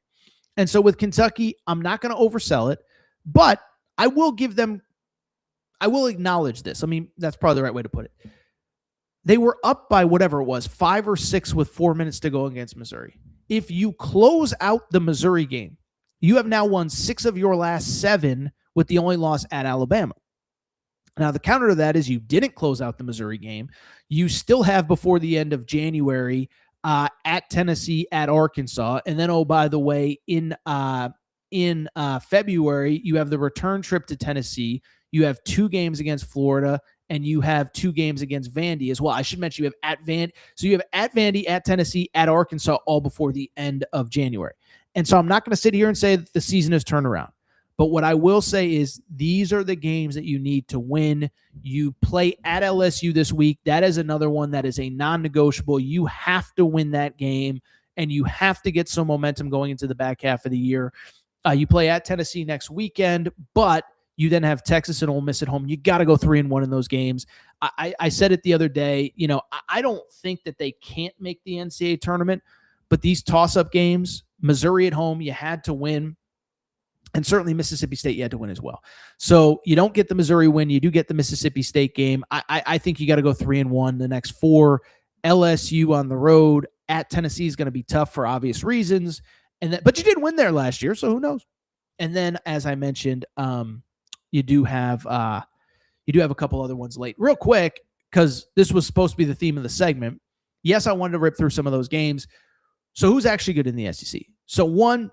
Speaker 1: And so with Kentucky, I'm not going to oversell it, but I will acknowledge this. I mean, that's probably the right way to put it. They were up by whatever it was, 5 or 6 with 4 minutes to go against Missouri. If you close out the Missouri game, you have now won 6 of your last 7 with the only loss at Alabama. Now, the counter to that is you didn't close out the Missouri game. You still have before the end of January at Tennessee, at Arkansas. And then, oh, by the way, in February, you have the return trip to Tennessee. You have 2 games against Florida, and you have 2 games against Vandy as well. I should mention you have at Vandy. So you have at Vandy, at Tennessee, at Arkansas, all before the end of January. And so I'm not going to sit here and say that the season has turned around. But what I will say is these are the games that you need to win. You play at LSU this week. That is another one that is a non-negotiable. You have to win that game, and you have to get some momentum going into the back half of the year. You play at Tennessee next weekend, but you then have Texas and Ole Miss at home. You got to go 3-1 in those games. I said it the other day. You know, I don't think that they can't make the NCAA tournament, but these toss-up games, Missouri at home, you had to win. And certainly Mississippi State, you had to win as well. So you don't get the Missouri win. You do get the Mississippi State game. I think you got to go 3-1 the next 4. LSU on the road at Tennessee is going to be tough for obvious reasons. But you did win there last year, so who knows? And then, as I mentioned, you do have a couple other ones late. Real quick, because this was supposed to be the theme of the segment. Yes, I wanted to rip through some of those games. So who's actually good in the SEC? So one,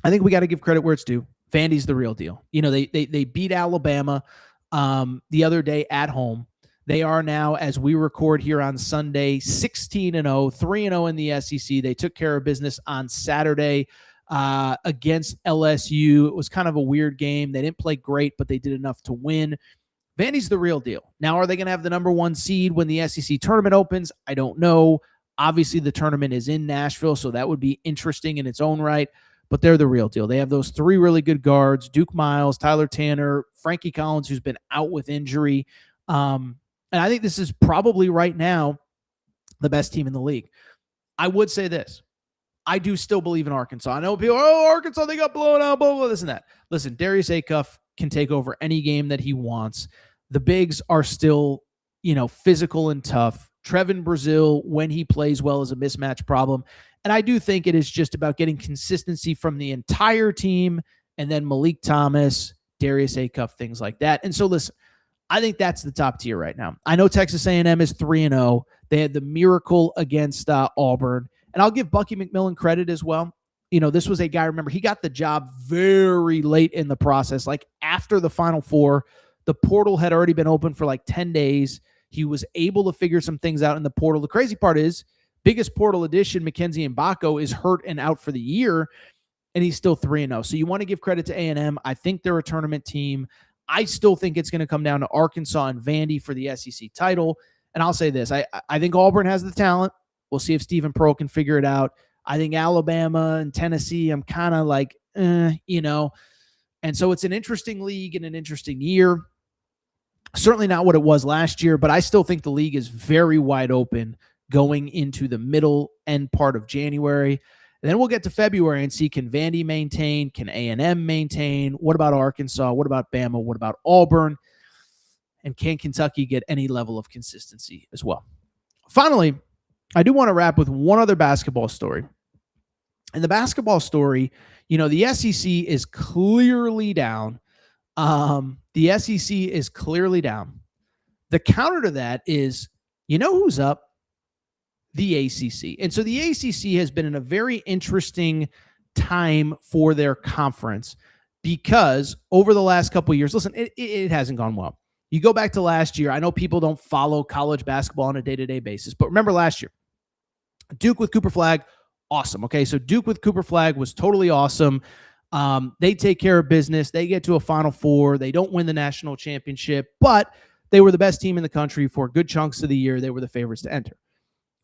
Speaker 1: I think we got to give credit where it's due. Vandy's the real deal. You know, they beat Alabama the other day at home. They are now, as we record here on Sunday, 16-0, 3-0 in the SEC. They took care of business on Saturday against LSU. It was kind of a weird game. They didn't play great, but they did enough to win. Vandy's the real deal. Now, are they going to have the number 1 seed when the SEC tournament opens? I don't know. Obviously, the tournament is in Nashville, so that would be interesting in its own right. But they're the real deal. They have those 3 really good guards, Duke Miles, Tyler Tanner, Frankie Collins, who's been out with injury. And I think this is probably right now the best team in the league. I would say this. I do still believe in Arkansas. I know people, Arkansas, they got blown out, blah, blah, this and that. Listen, Darius Acuff can take over any game that he wants. The bigs are still, physical and tough. Trevin Brazile, when he plays well, is a mismatch problem. And I do think it is just about getting consistency from the entire team and then Malik Thomas, Darius Acuff, things like that. And so, listen, I think that's the top tier right now. I know Texas A&M is 3-0. They had the miracle against Auburn. And I'll give Bucky McMillan credit as well. This was a guy, remember, he got the job very late in the process. Like after the Final Four, the portal had already been open for like 10 days. He was able to figure some things out in the portal. The crazy part is, biggest portal addition, Mackenzie Mbako, is hurt and out for the year, and he's still 3-0. So you want to give credit to A&M. I think they're a tournament team. I still think it's going to come down to Arkansas and Vandy for the SEC title. And I'll say this. I think Auburn has the talent. We'll see if Stephen Pearl can figure it out. I think Alabama and Tennessee, I'm kind of like, And so it's an interesting league and an interesting year. Certainly not what it was last year, but I still think the league is very wide open going into the middle end part of January. And then we'll get to February and see, can Vandy maintain? Can A&M maintain? What about Arkansas? What about Bama? What about Auburn? And can Kentucky get any level of consistency as well? Finally, I do want to wrap with one other basketball story. And the basketball story, the SEC is clearly down. The SEC is clearly down. The counter to that is, who's up? The ACC. And so the ACC has been in a very interesting time for their conference because over the last couple of years, listen, it hasn't gone well. You go back to last year. I know people don't follow college basketball on a day-to-day basis, but remember last year, Duke with Cooper Flagg, awesome. Okay, so Duke with Cooper Flagg was totally awesome. They take care of business. They get to a Final Four. They don't win the national championship, but they were the best team in the country for good chunks of the year. They were the favorites to enter.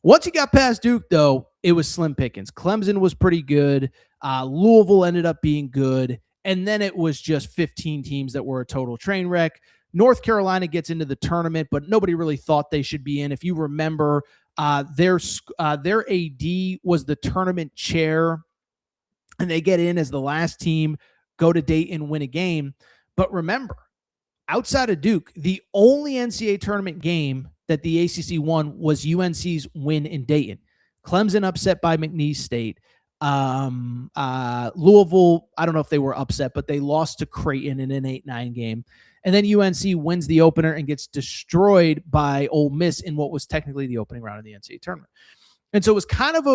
Speaker 1: Once you got past Duke, though, it was slim pickings. Clemson was pretty good. Louisville ended up being good. And then it was just 15 teams that were a total train wreck. North Carolina gets into the tournament, but nobody really thought they should be in. If you remember, their AD was the tournament chair, and they get in as the last team, go to Dayton, win a game. But remember, outside of Duke, the only NCAA tournament game that the ACC won was UNC's win in Dayton. Clemson upset by McNeese State. Louisville, I don't know if they were upset, but they lost to Creighton in an 8-9 game. And then UNC wins the opener and gets destroyed by Ole Miss in what was technically the opening round of the NCAA tournament. And so it was kind of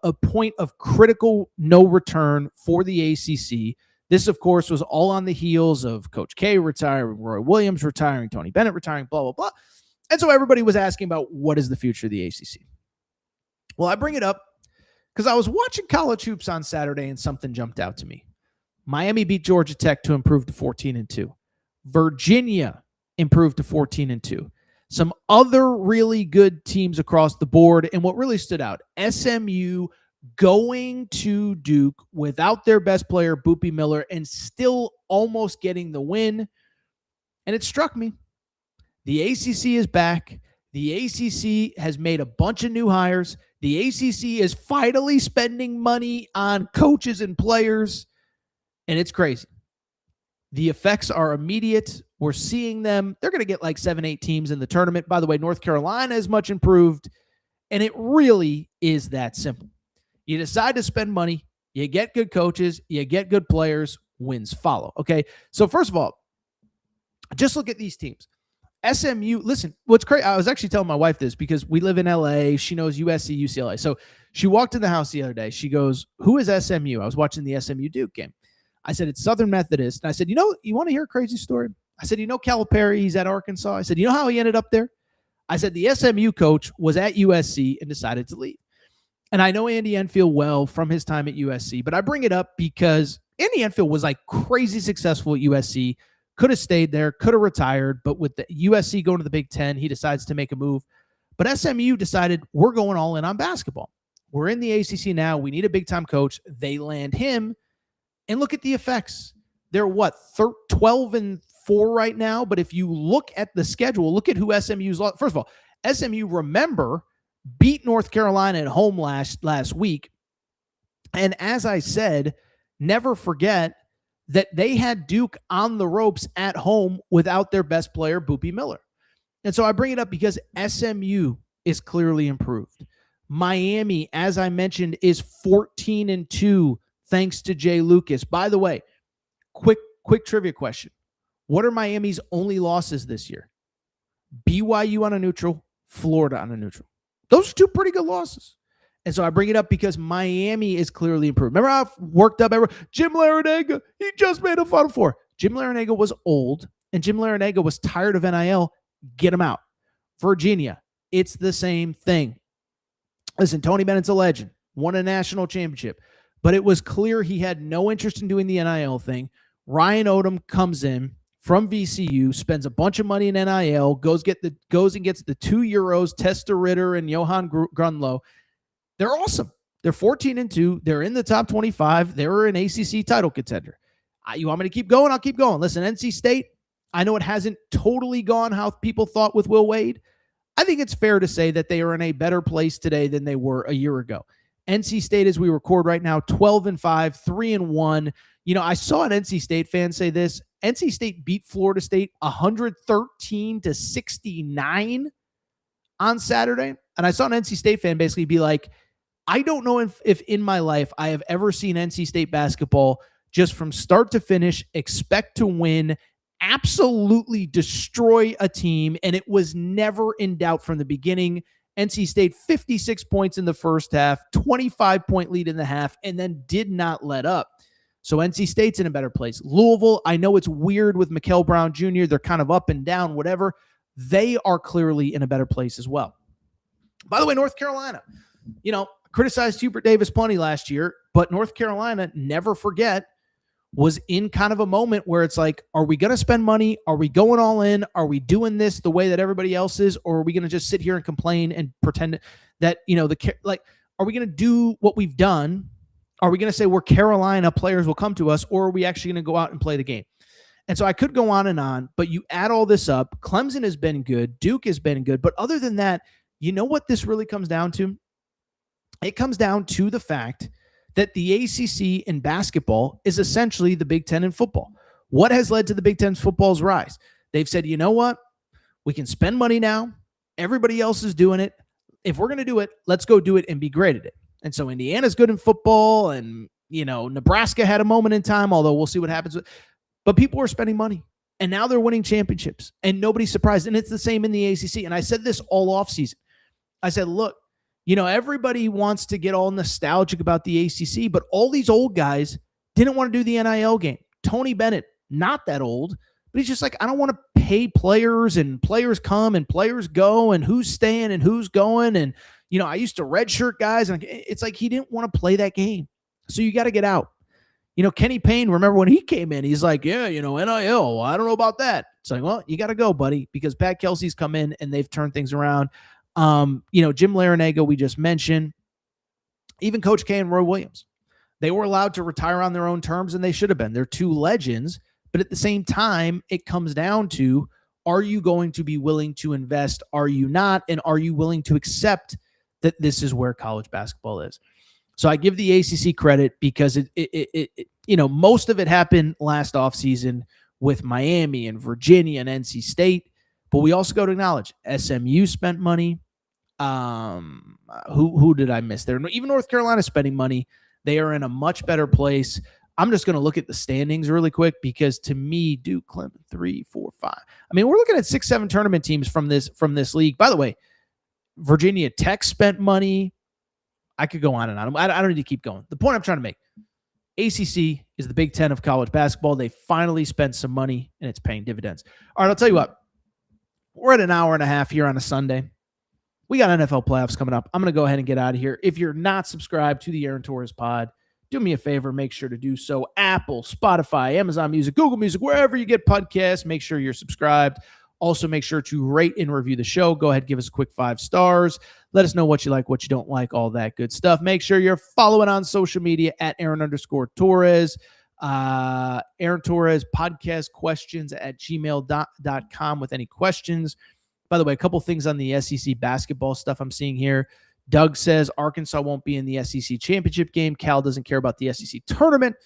Speaker 1: a point of critical no return for the ACC. This, of course, was all on the heels of Coach K retiring, Roy Williams retiring, Tony Bennett retiring, blah, blah, blah. And so everybody was asking about what is the future of the ACC. Well, I bring it up because I was watching college hoops on Saturday and something jumped out to me. Miami beat Georgia Tech to improve to 14-2. Virginia improved to 14-2. Some other really good teams across the board. And what really stood out, SMU going to Duke without their best player, Boopy Miller, and still almost getting the win. And it struck me. The ACC is back. The ACC has made a bunch of new hires. The ACC is finally spending money on coaches and players. And it's crazy. The effects are immediate. We're seeing them. They're going to get like 7-8 teams in the tournament. By the way, North Carolina is much improved. And it really is that simple. You decide to spend money. You get good coaches. You get good players. Wins follow. Okay. So first of all, just look at these teams. SMU, listen, what's crazy, I was actually telling my wife this because we live in LA. She knows USC, UCLA. So she walked in the house the other day. She goes, who is SMU? I was watching the SMU Duke game. I said, it's Southern Methodist. And I said, you want to hear a crazy story? I said, Calipari, he's at Arkansas. I said, you know how he ended up there? I said, the SMU coach was at USC and decided to leave. And I know Andy Enfield well from his time at USC, but I bring it up because Andy Enfield was like crazy successful at USC, could have stayed there, could have retired, but with the USC going to the Big Ten, he decides to make a move. But SMU decided we're going all in on basketball. We're in the ACC now. We need a big-time coach. They land him, and look at the effects. They're 12-4 right now, but if you look at the schedule, look at who SMU's lost. First of all, SMU, remember, beat North Carolina at home last week. And as I said, never forget that they had Duke on the ropes at home without their best player, Boopy Miller. And so I bring it up because SMU is clearly improved. Miami, as I mentioned, is 14-2 thanks to Jay Lucas. By the way, quick trivia question. What are Miami's only losses this year? BYU on a neutral, Florida on a neutral. Those are two pretty good losses. And so I bring it up because Miami is clearly improved. Remember how worked up everyone? Jim Larinaga, he just made a Final Four. Jim Larinaga was old, and Jim Larinaga was tired of NIL. Get him out. Virginia, it's the same thing. Listen, Tony Bennett's a legend, won a national championship, but it was clear he had no interest in doing the NIL thing. Ryan Odom comes in from VCU, spends a bunch of money in NIL, goes and gets the 2 Euros, Testa Ritter and Johan Grunlow. They're awesome. They're 14-2. They're in the top 25. They're an ACC title contender. You want me to keep going? I'll keep going. Listen, NC State, I know it hasn't totally gone how people thought with Will Wade. I think it's fair to say that they are in a better place today than they were a year ago. NC State, as we record right now, 12-5, 3-1. I saw an NC State fan say this. NC State beat Florida State 113-69 on Saturday. And I saw an NC State fan basically be like, I don't know if in my life I have ever seen NC State basketball just from start to finish, expect to win, absolutely destroy a team, and it was never in doubt from the beginning. NC State 56 points in the first half, 25-point lead in the half, and then did not let up. So NC State's in a better place. Louisville, I know it's weird with Mikal Brown Jr. They're kind of up and down, whatever. They are clearly in a better place as well. By the way, North Carolina, criticized Hubert Davis plenty last year, but North Carolina, never forget, was in kind of a moment where it's like, are we going to spend money? Are we going all in? Are we doing this the way that everybody else is? Or are we going to just sit here and complain and pretend that, are we going to do what we've done? Are we going to say we're Carolina, players will come to us, or are we actually going to go out and play the game? And so I could go on, but you add all this up. Clemson has been good. Duke has been good. But other than that, you know what this really comes down to? It comes down to the fact that the ACC in basketball is essentially the Big Ten in football. What has led to the Big Ten's football's rise? They've said, you know what? We can spend money now. Everybody else is doing it. If we're going to do it, let's go do it and be great at it. And so Indiana's good in football, and, Nebraska had a moment in time, although we'll see what happens. But people are spending money, and now they're winning championships, and nobody's surprised. And it's the same in the ACC. And I said this all offseason. I said, look, everybody wants to get all nostalgic about the ACC, but all these old guys didn't want to do the NIL game. Tony Bennett, not that old, but he's just like, I don't want to pay players, and players come and players go, and who's staying and who's going. And, I used to redshirt guys, and it's like he didn't want to play that game. So you got to get out. Kenny Payne, remember when he came in, he's like, yeah, NIL, I don't know about that. It's like, well, you got to go, buddy, because Pat Kelsey's come in and they've turned things around. Jim Larinaga, we just mentioned, even Coach K and Roy Williams, they were allowed to retire on their own terms, and they should have been. They're two legends, but at the same time, it comes down to, are you going to be willing to invest? Are you not? And are you willing to accept that this is where college basketball is? So I give the ACC credit because it most of it happened last offseason with Miami and Virginia and NC State, but we also got to acknowledge SMU spent money. Who did I miss there? Even North Carolina spending money. They are in a much better place. I'm just going to look at the standings really quick, because to me, Duke, Clemson, 3, 4, 5. I mean, we're looking at 6, 7 tournament teams from this league. By the way, Virginia Tech spent money. I could go on and on. I don't need to keep going. The point I'm trying to make, ACC is the Big Ten of college basketball. They finally spent some money, and it's paying dividends. All right, I'll tell you what. We're at an hour and a half here on a Sunday. We got NFL playoffs coming up. I'm going to go ahead and get out of here. If you're not subscribed to the Aaron Torres pod, do me a favor. Make sure to do so. Apple, Spotify, Amazon Music, Google Music, wherever you get podcasts, make sure you're subscribed. Also, make sure to rate and review the show. Go ahead, give us a quick 5 stars. Let us know what you like, what you don't like, all that good stuff. Make sure you're following on social media at Aaron_Torres. Aaron Torres podcast questions at gmail.com with any questions. By the way, a couple things on the SEC basketball stuff I'm seeing here. Doug says Arkansas won't be in the SEC championship game. Cal doesn't care about the SEC tournament.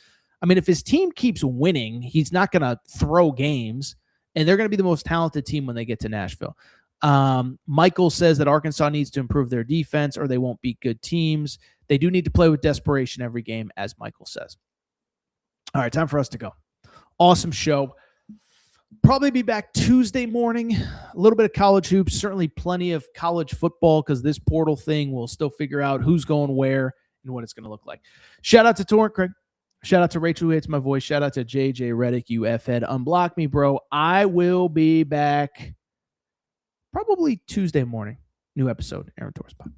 Speaker 1: I mean, if his team keeps winning, he's not going to throw games, and they're going to be the most talented team when they get to Nashville. Michael says that Arkansas needs to improve their defense or they won't beat good teams. They do need to play with desperation every game, as Michael says. All right, time for us to go. Awesome show. Probably be back Tuesday morning. A little bit of college hoops, certainly plenty of college football, because this portal thing will still figure out who's going where and what it's going to look like. Shout out to Torrent Craig. Shout out to Rachel who hates my voice. Shout out to JJ Reddick, you F-head. Unblock me, bro. I will be back probably Tuesday morning. New episode, Aaron Torres Pod.